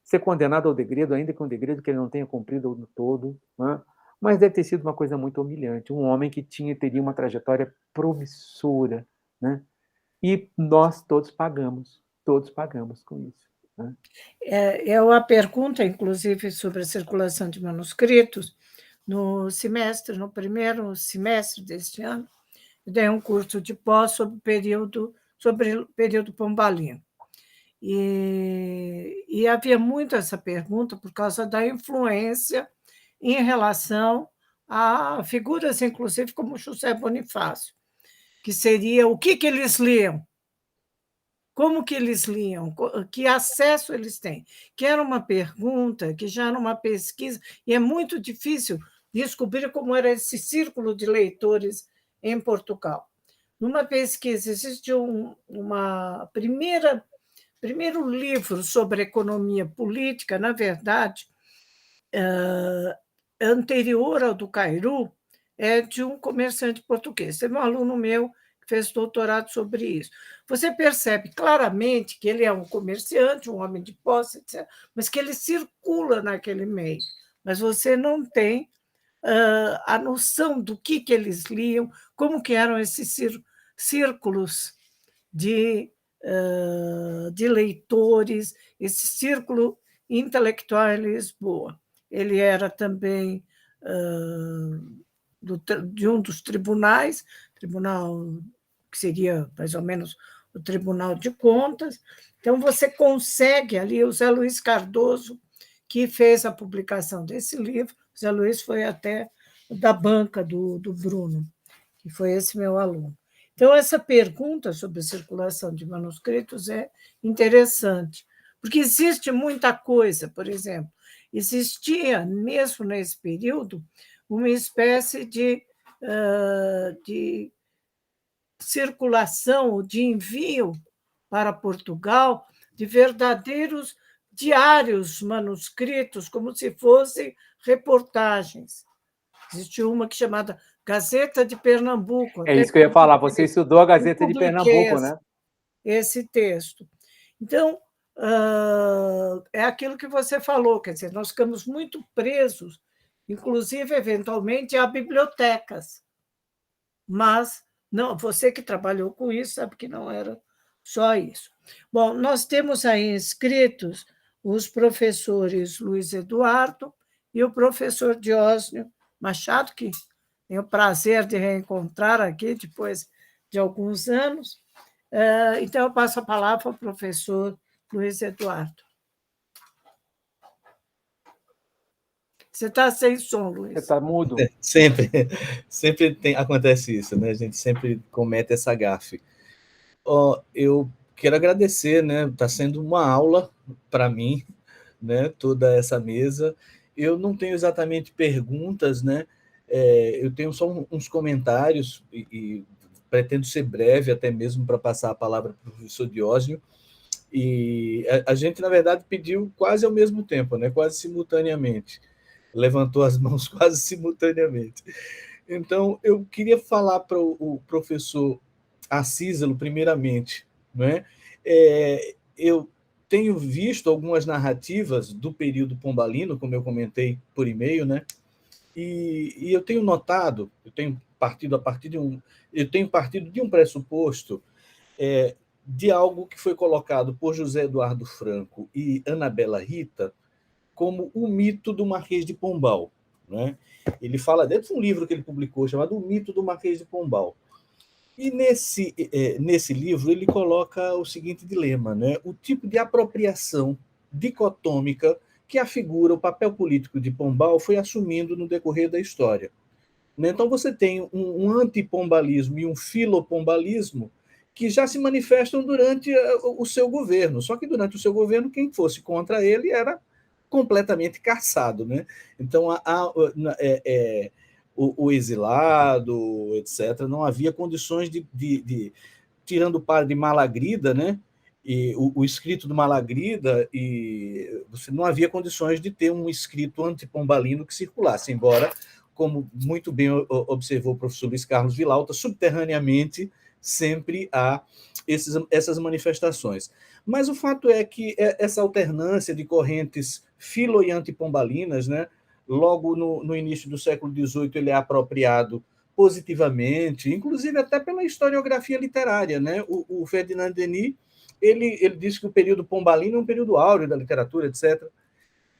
ser condenado ao degredo, ainda que um degredo que ele não tenha cumprido no todo. Né? Mas deve ter sido uma coisa muito humilhante. Um homem que teria uma trajetória promissora. Né? E nós todos pagamos com isso. Né? A pergunta, inclusive, sobre a circulação de manuscritos, no primeiro semestre deste ano, eu dei um curso de pós sobre o período pombalino. E havia muito essa pergunta por causa da influência em relação a figuras, inclusive, como José Bonifácio, que seria o que eles liam, como que eles liam, que acesso eles têm, que era uma pergunta, que já era uma pesquisa, e é muito difícil descobrir como era esse círculo de leitores em Portugal. Numa pesquisa, existe primeiro livro sobre economia política, na verdade, anterior ao do Cairu, é de um comerciante português. Teve um aluno meu que fez doutorado sobre isso. Você percebe claramente que ele é um comerciante, um homem de posse, etc., mas que ele circula naquele meio. Mas você não tem a noção do que eles liam, como que eram esses círculos de leitores, esse círculo intelectual em Lisboa. Ele era também de um dos tribunais, tribunal que seria mais ou menos o Tribunal de Contas. Então, você consegue ali, o Zé Luiz Cardoso, que fez a publicação desse livro, o Zé Luiz foi até da banca do Bruno, que foi esse meu aluno. Então, essa pergunta sobre a circulação de manuscritos é interessante, porque existe muita coisa. Por exemplo, existia, mesmo nesse período, uma espécie de circulação, de envio para Portugal de verdadeiros diários manuscritos, como se fossem reportagens. Existe uma que é chamada Gazeta de Pernambuco. É isso que eu ia falar, você estudou a Gazeta de Pernambuco, né? Esse texto. Então, é aquilo que você falou, quer dizer, nós ficamos muito presos, inclusive, eventualmente, a bibliotecas. Mas não, você que trabalhou com isso sabe que não era só isso. Bom, nós temos aí inscritos os professores Luiz Eduardo e o professor Diósnio Machado, que tenho o prazer de reencontrar aqui depois de alguns anos. Então, eu passo a palavra ao professor Luiz Eduardo. Você está sem som, Luiz. Você está mudo. Sempre acontece isso, né? A gente sempre comete essa gafe. Eu quero agradecer, né? Está sendo uma aula para mim, né? Toda essa mesa. eu não tenho exatamente perguntas, né? Eu tenho só uns comentários e pretendo ser breve até mesmo para passar a palavra para o professor Diógenes. E a gente, na verdade, pediu quase ao mesmo tempo, né? Quase simultaneamente. Levantou as mãos quase simultaneamente. Então, eu queria falar para o professor Acíselo, primeiramente. Né? Eu tenho visto algumas narrativas do período pombalino, como eu comentei por e-mail, né? E eu tenho notado, eu tenho partido de um pressuposto de algo que foi colocado por José Eduardo Franco e Anabela Rita como o mito do Marquês de Pombal. Né? Ele fala dentro de um livro que ele publicou chamado O Mito do Marquês de Pombal. E nesse livro ele coloca o seguinte dilema, né? O tipo de apropriação dicotômica que afigura o papel político de Pombal foi assumindo no decorrer da história. Então você tem um antipombalismo e um filopombalismo que já se manifestam durante o seu governo. Só que durante o seu governo, quem fosse contra ele era completamente caçado. Né? Então, o exilado, etc., não havia condições tirando o padre de Malagrida, né? E o escrito do Malagrida, e você não havia condições de ter um escrito antipombalino que circulasse, embora, como muito bem observou o professor Luiz Carlos Vilauta, subterraneamente sempre há essas manifestações. Mas o fato é que essa alternância de correntes filo- e antipombalinas, né, logo no início do século XVIII, ele é apropriado positivamente, inclusive até pela historiografia literária. Né? O Ferdinand Denis ele diz que o período pombalino é um período áureo da literatura, etc.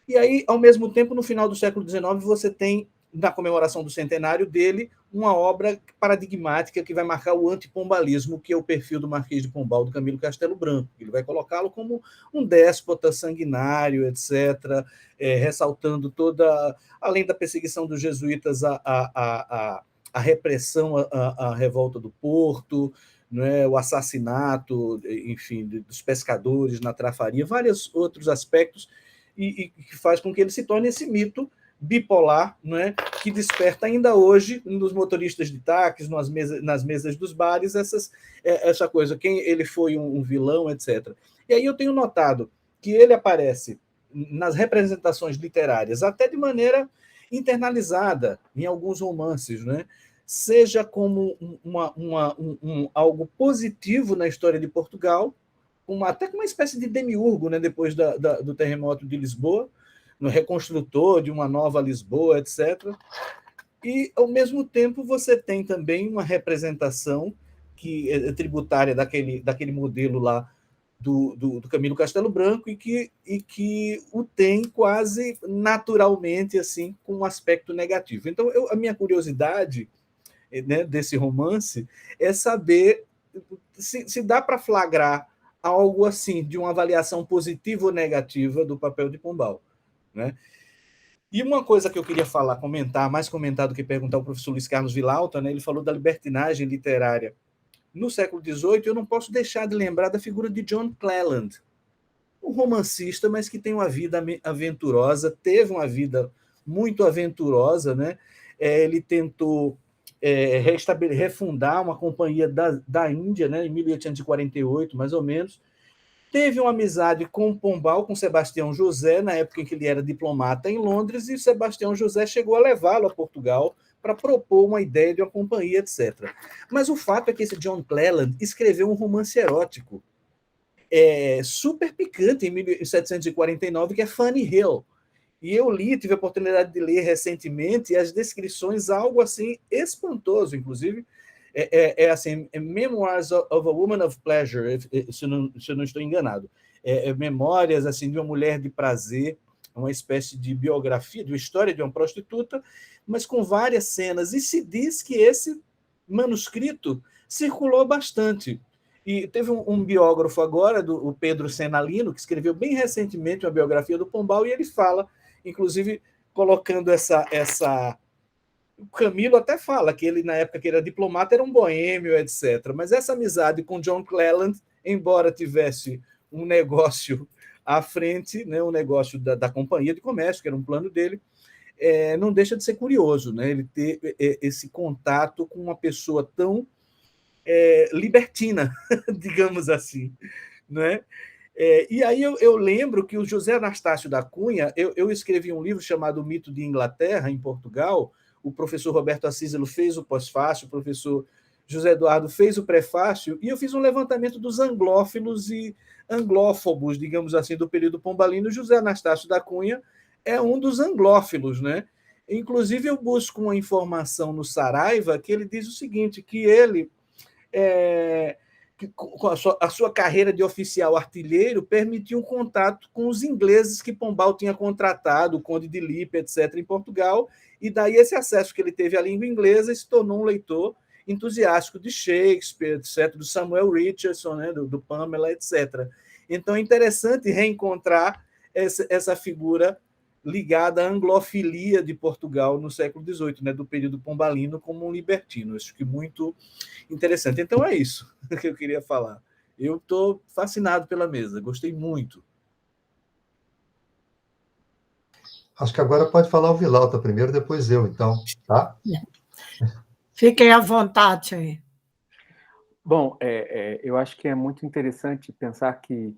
E aí, ao mesmo tempo, no final do século XIX, você tem, na comemoração do centenário dele, uma obra paradigmática que vai marcar o antipombalismo, que é o perfil do Marquês de Pombal, do Camilo Castelo Branco. Ele vai colocá-lo como um déspota sanguinário, etc., ressaltando toda, além da perseguição dos jesuítas, a repressão à revolta do Porto, né, o assassinato, enfim, dos pescadores na Trafaria, vários outros aspectos, e que faz com que ele se torne esse mito bipolar, né, que desperta ainda hoje nos motoristas de táxis, nas mesas dos bares, essa coisa, quem ele foi um vilão, etc. E aí eu tenho notado que ele aparece nas representações literárias, até de maneira internalizada em alguns romances, né? Seja como algo positivo na história de Portugal, até com uma espécie de demiurgo, né, depois do terremoto de Lisboa, no reconstrutor de uma nova Lisboa, etc. E, ao mesmo tempo, você tem também uma representação que é tributária daquele modelo lá do Camilo Castelo Branco e que o tem quase naturalmente assim com um aspecto negativo. Então, a minha curiosidade, né, desse romance é saber se dá para flagrar algo assim, de uma avaliação positiva ou negativa do papel de Pombal. Né? E uma coisa que eu queria mais comentar do que perguntar ao professor Luiz Carlos Vilauta, né? Ele falou da libertinagem literária. No século XVIII, eu não posso deixar de lembrar da figura de John Cleland, um romancista, mas que tem uma vida aventurosa, teve uma vida muito aventurosa. Né? Ele tentou refundar uma companhia da Índia, né, em 1848, mais ou menos. Teve uma amizade com Pombal, com Sebastião José, na época em que ele era diplomata em Londres, e Sebastião José chegou a levá-lo a Portugal para propor uma ideia de uma companhia, etc. Mas o fato é que esse John Cleland escreveu um romance erótico super picante em 1749, que é Fanny Hill. E eu tive a oportunidade de ler recentemente, e as descrições, algo assim espantoso, inclusive, assim, Memoirs of a Woman of Pleasure, se eu não estou enganado. Memórias assim, de uma mulher de prazer, uma espécie de biografia, de uma história de uma prostituta, mas com várias cenas. E se diz que esse manuscrito circulou bastante. E teve um biógrafo agora, o Pedro Senalino, que escreveu bem recentemente uma biografia do Pombal, e ele fala, inclusive, colocando o Camilo até fala que ele, na época que era diplomata, era um boêmio, etc. Mas essa amizade com John Cleland, embora tivesse um negócio à frente, né, o negócio da companhia de comércio, que era um plano dele, não deixa de ser curioso, né, ele ter esse contato com uma pessoa tão libertina, digamos assim, né? E aí eu lembro que o José Anastácio da Cunha, eu escrevi um livro chamado O Mito de Inglaterra, em Portugal, o professor Roberto Assíselo fez o pós-fácio, o professor José Eduardo fez o prefácio, e eu fiz um levantamento dos anglófilos e anglófobos, digamos assim, do período pombalino. O José Anastácio da Cunha é um dos anglófilos, né? Inclusive, eu busco uma informação no Saraiva que ele diz o seguinte, que ele com a sua carreira de oficial artilheiro, permitiu um contato com os ingleses que Pombal tinha contratado, o Conde de Lippe, etc., em Portugal, e daí esse acesso que ele teve à língua inglesa se tornou um leitor entusiástico de Shakespeare, etc., do Samuel Richardson, né, do Pamela, etc. Então é interessante reencontrar essa figura ligada à anglofilia de Portugal no século XVIII, né, do período pombalino, como um libertino. Acho que muito interessante. Então é isso que eu queria falar. Eu estou fascinado pela mesa, gostei muito. Acho que agora pode falar o Vilauta primeiro, depois eu, então, tá? Fiquem à vontade aí. Bom, eu acho que é muito interessante pensar que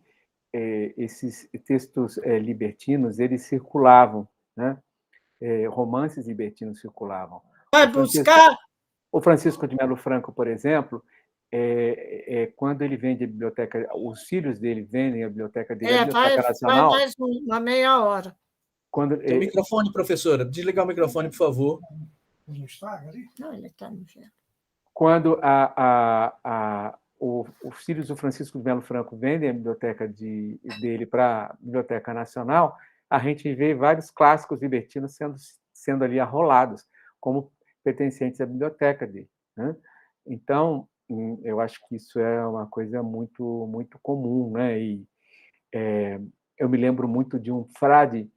esses textos libertinos, eles circulavam, né? Romances libertinos circulavam. Vai buscar... O Francisco de Melo Franco, por exemplo, quando ele vende a biblioteca, os filhos dele vendem a biblioteca dele, a Biblioteca Nacional... Vai mais uma meia hora. Quando, o microfone, professora. Desligar o microfone, por favor. Não está ali? Não, ele está no gelo. Quando os filhos do Francisco de Melo Franco vendem a biblioteca dele para a Biblioteca Nacional, a gente vê vários clássicos libertinos sendo ali arrolados, como pertencentes à biblioteca dele, né? Então, eu acho que isso é uma coisa muito, muito comum, né? E eu me lembro muito de um frade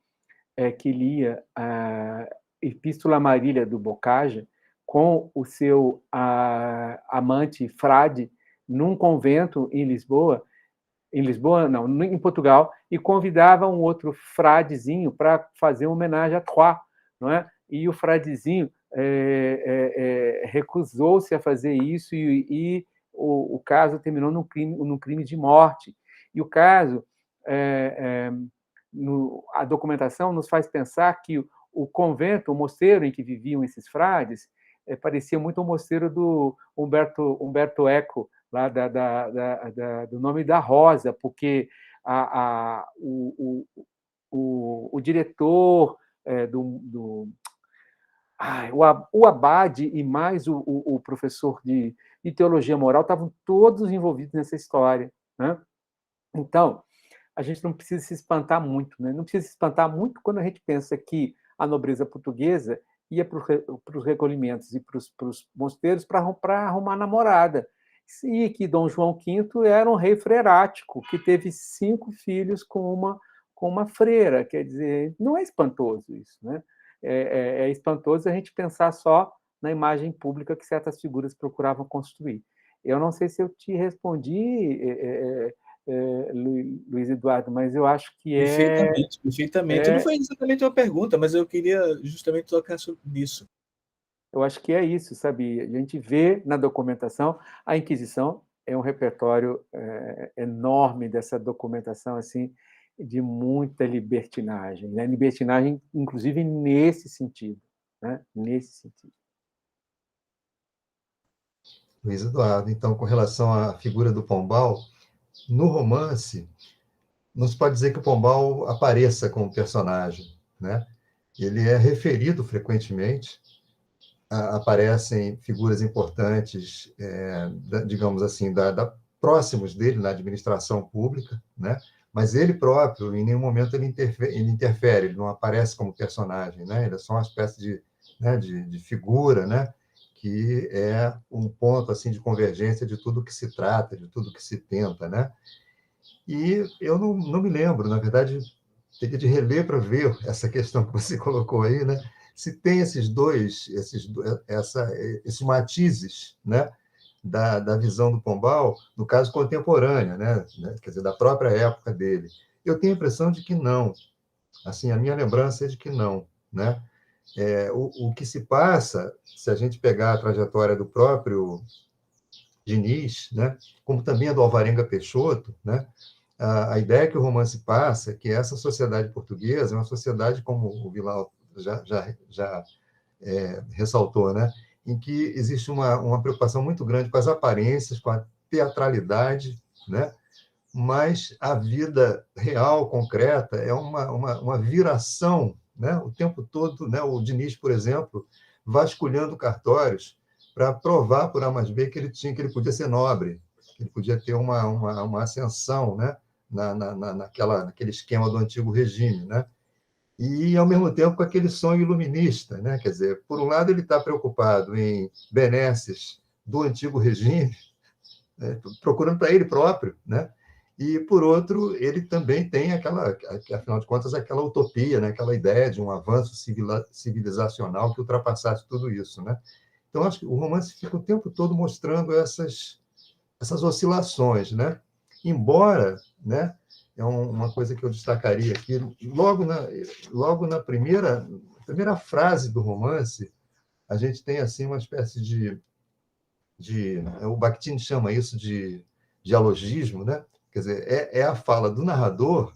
que lia a Epístola Marília do Bocage com o seu amante frade num convento em Lisboa, não, em Portugal, e convidava um outro fradezinho para fazer uma homenagem a Troyes, não é? E o fradezinho recusou-se a fazer isso e o caso terminou num crime de morte. E o caso, a documentação nos faz pensar que o convento, o mosteiro em que viviam esses frades, parecia muito o mosteiro do Humberto Eco, lá do Nome da Rosa, porque o diretor o abade e mais o professor de teologia moral estavam todos envolvidos nessa história, né? Então, a gente não precisa se espantar muito, né? Não precisa se espantar muito quando a gente pensa que a nobreza portuguesa ia para os recolhimentos e para os mosteiros para arrumar namorada. E que Dom João V era um rei frerático, que teve 5 filhos com uma freira. Quer dizer, não é espantoso isso, né? É espantoso a gente pensar só na imagem pública que certas figuras procuravam construir. Eu não sei se eu te respondi, Luiz Eduardo, mas eu acho que Perfeitamente. Não foi exatamente uma pergunta, mas eu queria justamente tocar nisso. Eu acho que é isso, sabe? A gente vê na documentação, a Inquisição é um repertório enorme dessa documentação, assim, de muita libertinagem, né? Libertinagem, inclusive, nesse sentido, né? Nesse sentido. Luiz Eduardo, então, com relação à figura do Pombal, no romance, não se pode dizer que o Pombal apareça como personagem, né? Ele é referido frequentemente, aparecem figuras importantes, digamos assim, próximos dele na administração pública, né? Mas ele próprio, em nenhum momento, ele interfere, ele não aparece como personagem, né? Ele é só uma espécie de figura, né? Que é um ponto assim de convergência de tudo que se trata, de tudo que se tenta, né? E eu não me lembro, na verdade, teria de reler para ver essa questão que você colocou aí, né? Se tem esses matizes, né? Da visão do Pombal, no caso contemporânea, né? Quer dizer, da própria época dele. Eu tenho a impressão de que não. Assim, a minha lembrança é de que não, né? O que se passa, se a gente pegar a trajetória do próprio Diniz, né? Como também a do Alvarenga Peixoto, né? A ideia que o romance passa é que essa sociedade portuguesa é uma sociedade, como o Vilar já ressaltou, né? Em que existe uma preocupação muito grande com as aparências, com a teatralidade, né? Mas a vida real, concreta, é uma viração, né? O tempo todo, né? O Diniz, por exemplo, vasculhando cartórios para provar por A mais B que ele podia ser nobre, que ele podia ter uma ascensão, né? Naquele esquema do antigo regime, né? E, ao mesmo tempo, com aquele sonho iluminista, né? Quer dizer, por um lado, ele está preocupado em benesses do antigo regime, né? Procurando para ele próprio, né? E, por outro, ele também tem afinal de contas, aquela utopia, né? Aquela ideia de um avanço civilizacional que ultrapassasse tudo isso, né? Então, acho que o romance fica o tempo todo mostrando essas oscilações, né? Embora, né? É uma coisa que eu destacaria aqui, logo na primeira frase do romance, a gente tem assim uma espécie o Bakhtin chama isso de dialogismo, né? Quer dizer, é a fala do narrador,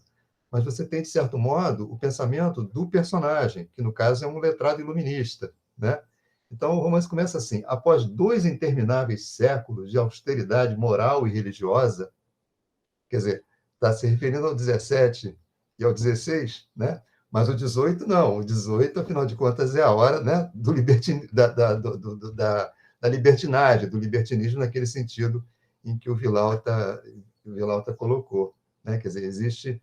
mas você tem, de certo modo, o pensamento do personagem, que, no caso, é um letrado iluminista, né? Então, o romance começa assim: após 2 intermináveis séculos de austeridade moral e religiosa, quer dizer, está se referindo ao 17 e ao 16, né? Mas o 18 não. O 18, afinal de contas, é a hora, né, da libertinagem, do libertinismo naquele sentido em que o Vilauta colocou, né? Quer dizer, existe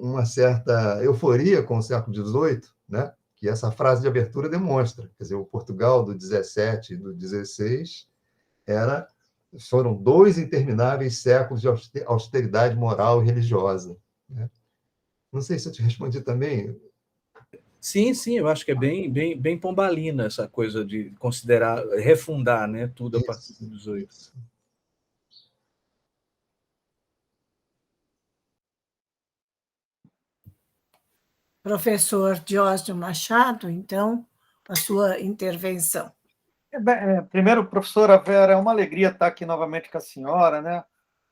uma certa euforia com o século XVIII, né? Que essa frase de abertura demonstra. Quer dizer, o Portugal do 17 e do 16 foram 2 intermináveis séculos de austeridade moral e religiosa, né? Não sei se eu te respondi também. Sim, eu acho que é bem pombalina essa coisa de considerar, refundar, né, tudo a partir do 18. Professor Diógenes Machado, então, a sua intervenção. Primeiro, professora Vera, é uma alegria estar aqui novamente com a senhora, né?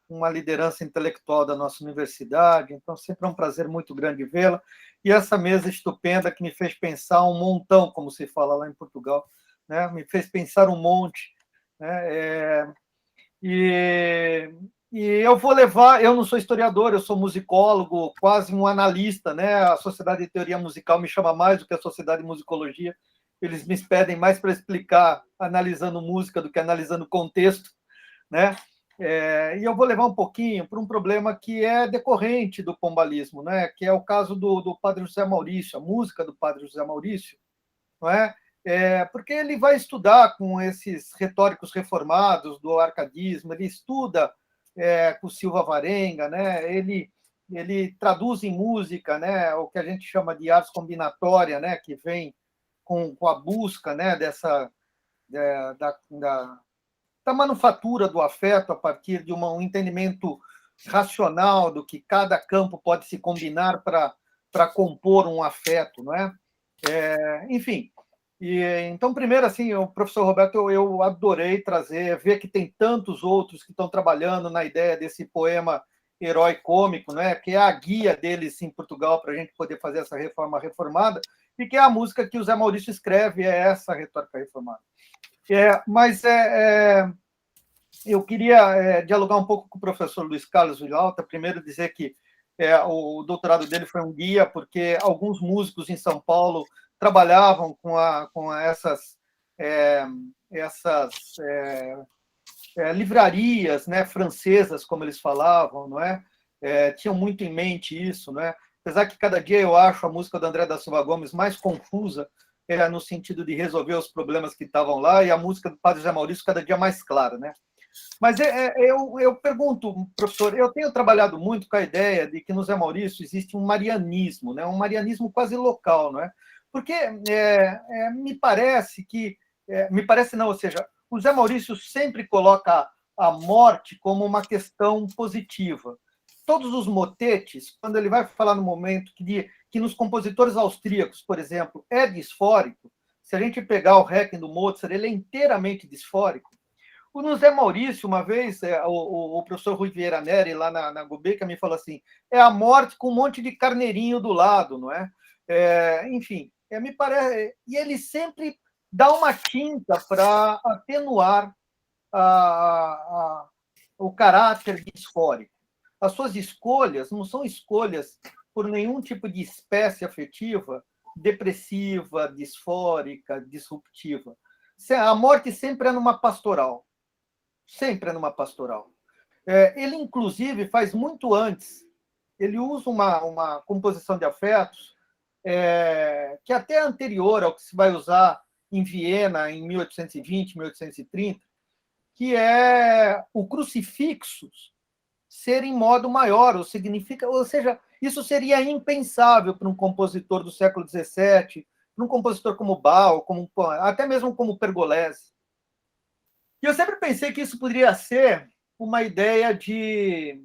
Uma liderança intelectual da nossa universidade, então sempre é um prazer muito grande vê-la. E essa mesa estupenda que me fez pensar um montão, como se fala lá em Portugal, né? Me fez pensar um monte, né? E eu vou levar, eu não sou historiador, eu sou musicólogo, quase um analista, né? A Sociedade de Teoria Musical me chama mais do que a Sociedade de Musicologia. Eles me pedem mais para explicar analisando música do que analisando contexto, né? E eu vou levar um pouquinho para um problema que é decorrente do pombalismo, né? Que é o caso do Padre José Maurício, a música do Padre José Maurício, não é? Porque ele vai estudar com esses retóricos reformados do arcadismo, ele estuda com Silva Varenga, né? Ele traduz em música, né? O que a gente chama de arte combinatória, né? Que vem com a busca, né? Da manufatura do afeto a partir de um entendimento racional do que cada campo pode se combinar para compor um afeto, não é? Enfim. Então, primeiro, assim, o professor Roberto, eu adorei ver que tem tantos outros que estão trabalhando na ideia desse poema herói cômico, né? Que é a guia deles em Portugal para a gente poder fazer essa reforma reformada, e que é a música que o Zé Maurício escreve, é essa retórica reformada. Mas eu queria dialogar um pouco com o professor Luiz Carlos Vilauta, primeiro dizer que o doutorado dele foi um guia, porque alguns músicos em São Paulo trabalhavam com essas livrarias, né, francesas, como eles falavam, não é? Tinham muito em mente isso, não é? Apesar que cada dia eu acho a música do André da Silva Gomes mais confusa, no sentido de resolver os problemas que estavam lá, e a música do Padre José Maurício cada dia mais clara, né? Mas eu pergunto, professor, eu tenho trabalhado muito com a ideia de que no Zé Maurício existe um marianismo, né? Um marianismo quase local, não é? Porque me parece não, ou seja, o Zé Maurício sempre coloca a morte como uma questão positiva. todos os motetes, quando ele vai falar no momento que nos compositores austríacos, por exemplo, é disfórico, se a gente pegar o Requiem do Mozart, ele é inteiramente disfórico. No Zé Maurício, uma vez, o professor Rui Vieira Neri, lá na Gulbenkian, me falou assim, é a morte com um monte de carneirinho do lado, não é? Enfim, me parece... E ele sempre dá uma tinta para atenuar o caráter disfórico. As suas escolhas não são escolhas por nenhum tipo de espécie afetiva, depressiva, disfórica, disruptiva. A morte sempre é numa pastoral. Sempre é numa pastoral. Ele, inclusive, faz muito antes. Ele usa uma composição de afetos que até é anterior ao que se vai usar em Viena em 1820, 1830, que é o crucifixo ser em modo maior, ou seja, isso seria impensável para um compositor do século XVII, para um compositor como Bach, até mesmo como Pergolesi. E eu sempre pensei que isso poderia ser uma ideia de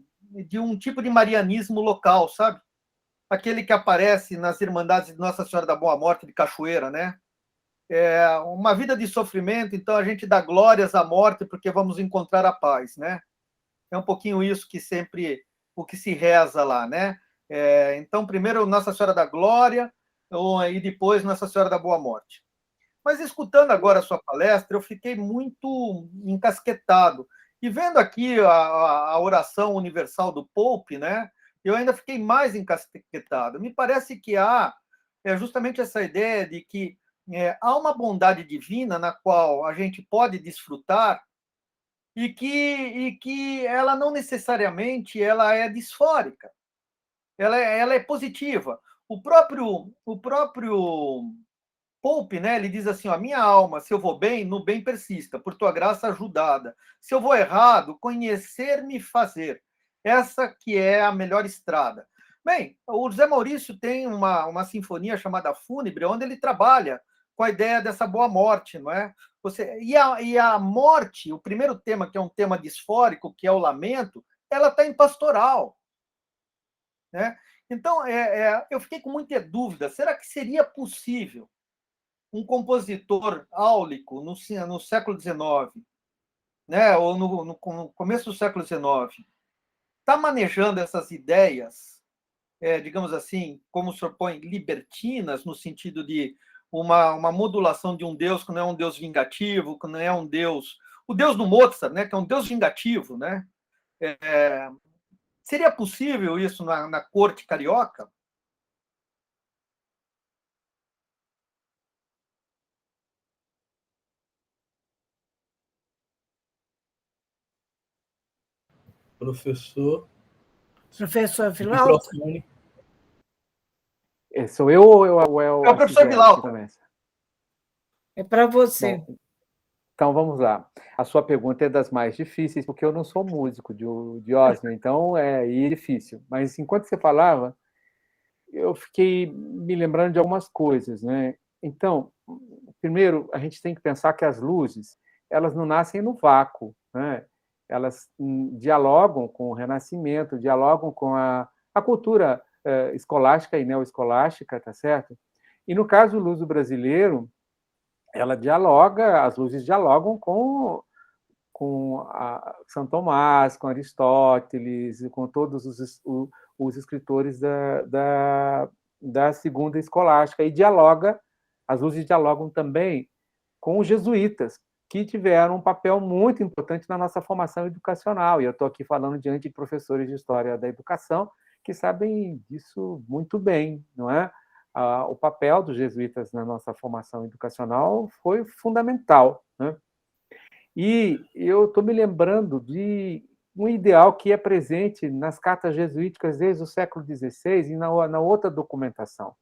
um tipo de marianismo local, sabe? Aquele que aparece nas Irmandades de Nossa Senhora da Boa Morte de Cachoeira, né? Uma vida de sofrimento, então a gente dá glórias à morte porque vamos encontrar a paz, né? É um pouquinho isso que sempre, o que se reza lá, né? Então, primeiro Nossa Senhora da Glória e depois Nossa Senhora da Boa Morte. Mas escutando agora a sua palestra, eu fiquei muito encasquetado. E vendo aqui a oração universal do Pope, né? Eu ainda fiquei mais encasquetado. Me parece que há justamente essa ideia de que há uma bondade divina na qual a gente pode desfrutar e que ela não necessariamente ela é disfórica, ela é positiva. O próprio Pope, né, ele diz assim, minha alma, se eu vou bem, no bem persista, por tua graça ajudada. Se eu vou errado, conhecer-me fazer. Essa que é a melhor estrada. Bem, o José Maurício tem uma sinfonia chamada Fúnebre, onde ele trabalha com a ideia dessa boa morte, não é? E a morte, o primeiro tema, que é um tema disfórico, que é o lamento, ela está em pastoral, né? Então, eu fiquei com muita dúvida. Será que seria possível um compositor áulico no século XIX, né, ou no começo do século XIX, está manejando essas ideias, digamos assim, como o senhor põe, libertinas, no sentido de uma modulação de um Deus que não é um Deus vingativo, que não é um Deus... O Deus do Mozart, né, que é um Deus vingativo, né? Seria possível isso na corte carioca? Professor, Vilauta? microfone. Sou eu ou é o professor Vilauta? É para você. Bom, então, vamos lá. A sua pergunta é das mais difíceis, porque eu não sou músico de Osmio, então é difícil. Mas, enquanto você falava, eu fiquei me lembrando de algumas coisas, né? Então, primeiro, a gente tem que pensar que as luzes, elas não nascem no vácuo, né? Elas dialogam com o Renascimento, dialogam com a cultura escolástica e neoescolástica, tá certo? E, no caso do luso brasileiro, as luzes dialogam com São Tomás, com Aristóteles, com todos os escritores da segunda escolástica, e as luzes dialogam também com os jesuítas, que tiveram um papel muito importante na nossa formação educacional, e eu estou aqui falando diante de professores de História da Educação que sabem disso muito bem, não é? O papel dos jesuítas na nossa formação educacional foi fundamental, né? E eu estou me lembrando de um ideal que é presente nas cartas jesuíticas desde o século XVI e na outra documentação,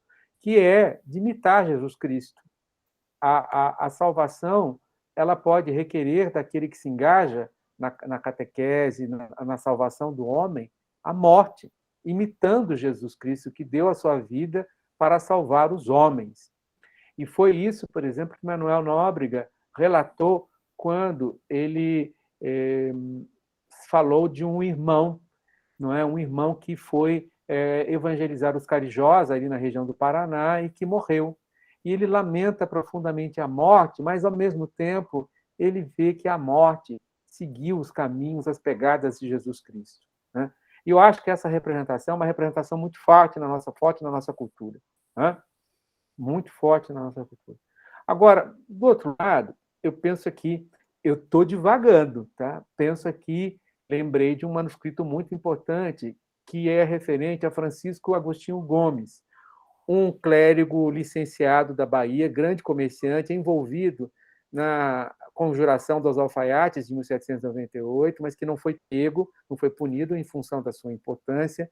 que é de imitar Jesus Cristo. A salvação, ela pode requerer daquele que se engaja na catequese, na salvação do homem, a morte, imitando Jesus Cristo, que deu a sua vida para salvar os homens. E foi isso, por exemplo, que Manuel Nóbrega relatou quando ele falou de um irmão não é? Um irmão que foi evangelizar os carijós ali na região do Paraná e que morreu. E ele lamenta profundamente a morte, mas, ao mesmo tempo, ele vê que a morte seguiu os caminhos, as pegadas de Jesus Cristo, né? E eu acho que essa representação é uma representação muito forte na nossa cultura, né? Muito forte na nossa cultura. Agora, do outro lado, eu penso aqui, eu estou divagando, tá? Penso aqui, lembrei de um manuscrito muito importante que é referente a Francisco Agostinho Gomes, um clérigo licenciado da Bahia, grande comerciante, envolvido na conjuração dos alfaiates de 1798, mas que não foi pego, não foi punido em função da sua importância,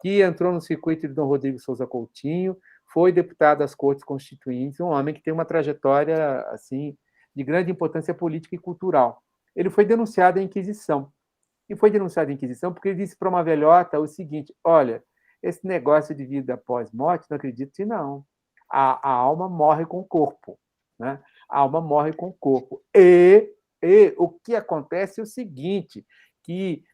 que entrou no circuito de Dom Rodrigo Souza Coutinho, foi deputado às Cortes Constituintes, um homem que tem uma trajetória assim de grande importância política e cultural. Ele foi denunciado à Inquisição. E foi denunciado à Inquisição porque ele disse para uma velhota o seguinte: olha, esse negócio de vida após morte, não acredito que não. A alma morre com o corpo, né? A alma morre com o corpo. E o que acontece é o seguinte, que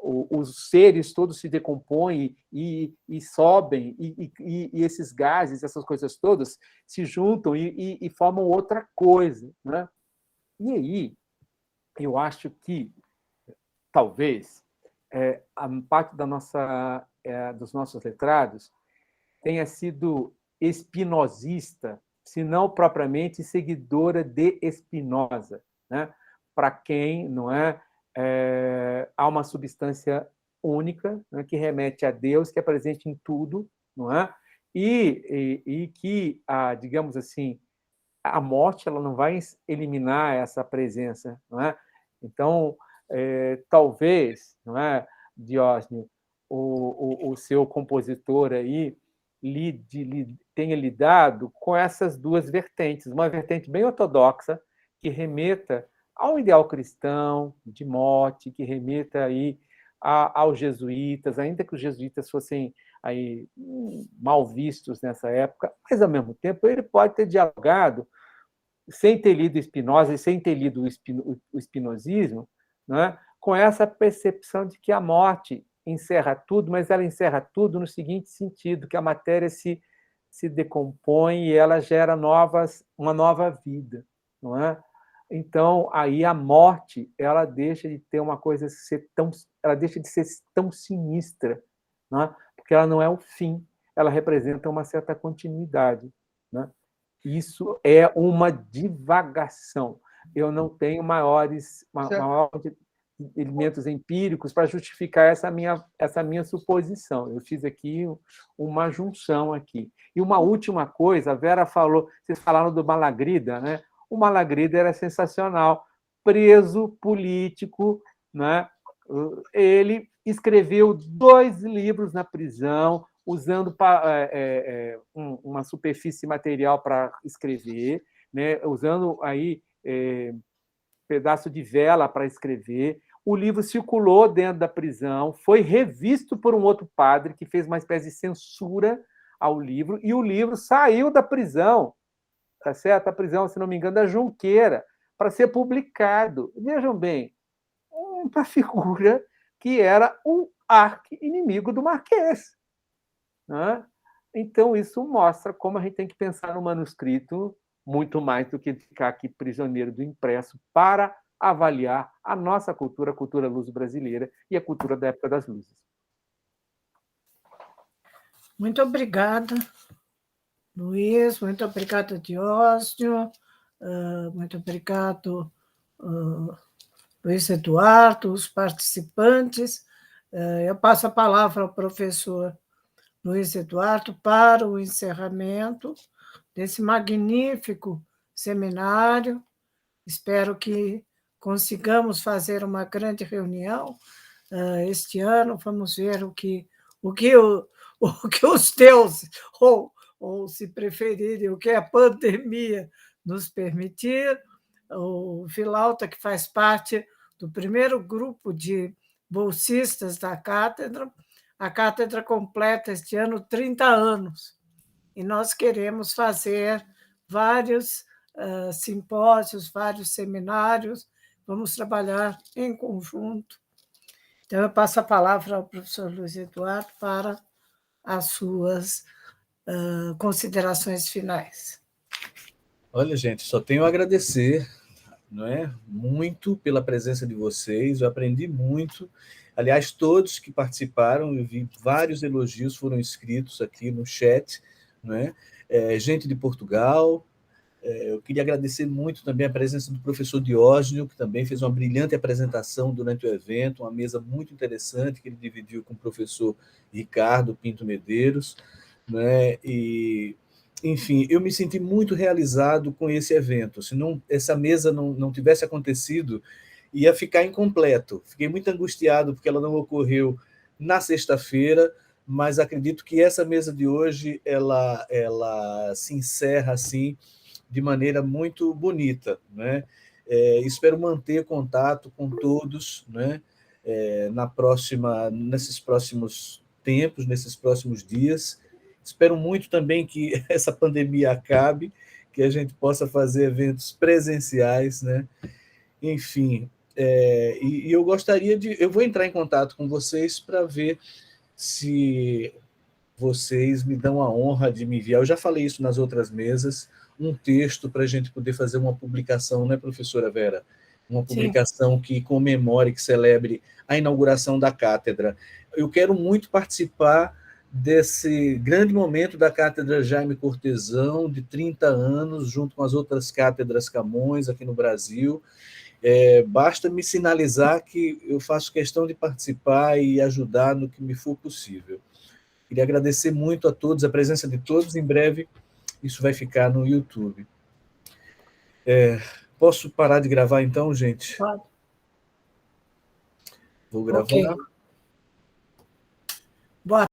os seres todos se decompõem e sobem, e esses gases, essas coisas todas, se juntam e formam outra coisa, né? E aí, eu acho que, talvez, a parte dos nossos letrados tenha sido espinosista, se não propriamente seguidora de Spinoza, né? Para quem não há uma substância única, né, que remete a Deus, que é presente em tudo, não é? E que, digamos assim, a morte ela não vai eliminar essa presença, não é? Então, talvez, não é, Diógenes, o seu compositor aí tenha lidado com essas duas vertentes, uma vertente bem ortodoxa que remeta ao ideal cristão de morte, que remeta aí aos jesuítas, ainda que os jesuítas fossem aí mal vistos nessa época, mas, ao mesmo tempo, ele pode ter dialogado, sem ter lido Spinoza e sem ter lido o espinosismo, né, com essa percepção de que a morte encerra tudo, mas ela encerra tudo no seguinte sentido, que a matéria se decompõe e ela gera uma nova vida, não é? Então, aí a morte, ela deixa de ter uma coisa ela deixa de ser tão sinistra, não é? Porque ela não é o fim, ela representa uma certa continuidade, né? Isso é uma divagação. Eu não tenho maiores elementos empíricos para justificar essa minha suposição. Eu fiz aqui uma junção aqui. E uma última coisa, a Vera falou, vocês falaram do Malagrida, né? O Malagrida era sensacional, preso político, né? Ele escreveu 2 livros na prisão, usando uma superfície material para escrever, né? Usando aí pedaço de vela para escrever. O livro circulou dentro da prisão, foi revisto por um outro padre que fez uma espécie de censura ao livro, e o livro saiu da prisão, tá certo? A prisão, se não me engano, da Junqueira, para ser publicado. Vejam bem, uma figura que era um arqui-inimigo do Marquês, né? Então, isso mostra como a gente tem que pensar no manuscrito muito mais do que ficar aqui prisioneiro do impresso para avaliar a nossa cultura, a cultura luso-brasileira e a cultura da época das luzes. Muito obrigada, Luiz, muito obrigada, Diógenes, muito obrigado, Luiz Eduardo, os participantes. Eu passo a palavra ao professor Luiz Eduardo para o encerramento desse magnífico seminário. Espero que consigamos fazer uma grande reunião este ano. Vamos ver o que os deuses, ou se preferirem, o que a pandemia nos permitir. O Vilauta, que faz parte do primeiro grupo de bolsistas da cátedra, a cátedra completa este ano 30 anos, e nós queremos fazer vários simpósios, vários seminários, vamos trabalhar em conjunto. Então, eu passo a palavra ao professor Luiz Eduardo para as suas considerações finais. Olha, gente, só tenho a agradecer, não é? Muito pela presença de vocês, eu aprendi muito. Aliás, todos que participaram, eu vi vários elogios foram escritos aqui no chat, não é? Gente de Portugal. Eu queria agradecer muito também a presença do professor Diógenes, que também fez uma brilhante apresentação durante o evento, uma mesa muito interessante que ele dividiu com o professor Ricardo Pinto Medeiros, né? E, enfim, eu me senti muito realizado com esse evento. Se não, essa mesa não tivesse acontecido, ia ficar incompleto. Fiquei muito angustiado porque ela não ocorreu na sexta-feira, mas acredito que essa mesa de hoje ela se encerra assim de maneira muito bonita, né? Espero manter contato com todos, né? Nesses próximos tempos, nesses próximos dias. Espero muito também que essa pandemia acabe, que a gente possa fazer eventos presenciais, né? Enfim, e eu gostaria eu vou entrar em contato com vocês para ver se vocês me dão a honra de me enviar, eu já falei isso nas outras mesas, um texto para a gente poder fazer uma publicação, né, professora Vera? Uma publicação Sim. Que comemore, que celebre a inauguração da cátedra. Eu quero muito participar desse grande momento da Cátedra Jaime Cortesão, de 30 anos, junto com as outras cátedras Camões aqui no Brasil. Basta me sinalizar que eu faço questão de participar e ajudar no que me for possível. Queria agradecer muito a todos, a presença de todos. Em breve, isso vai ficar no YouTube. Posso parar de gravar, então, gente? Pode. Vou gravar. Okay. Boa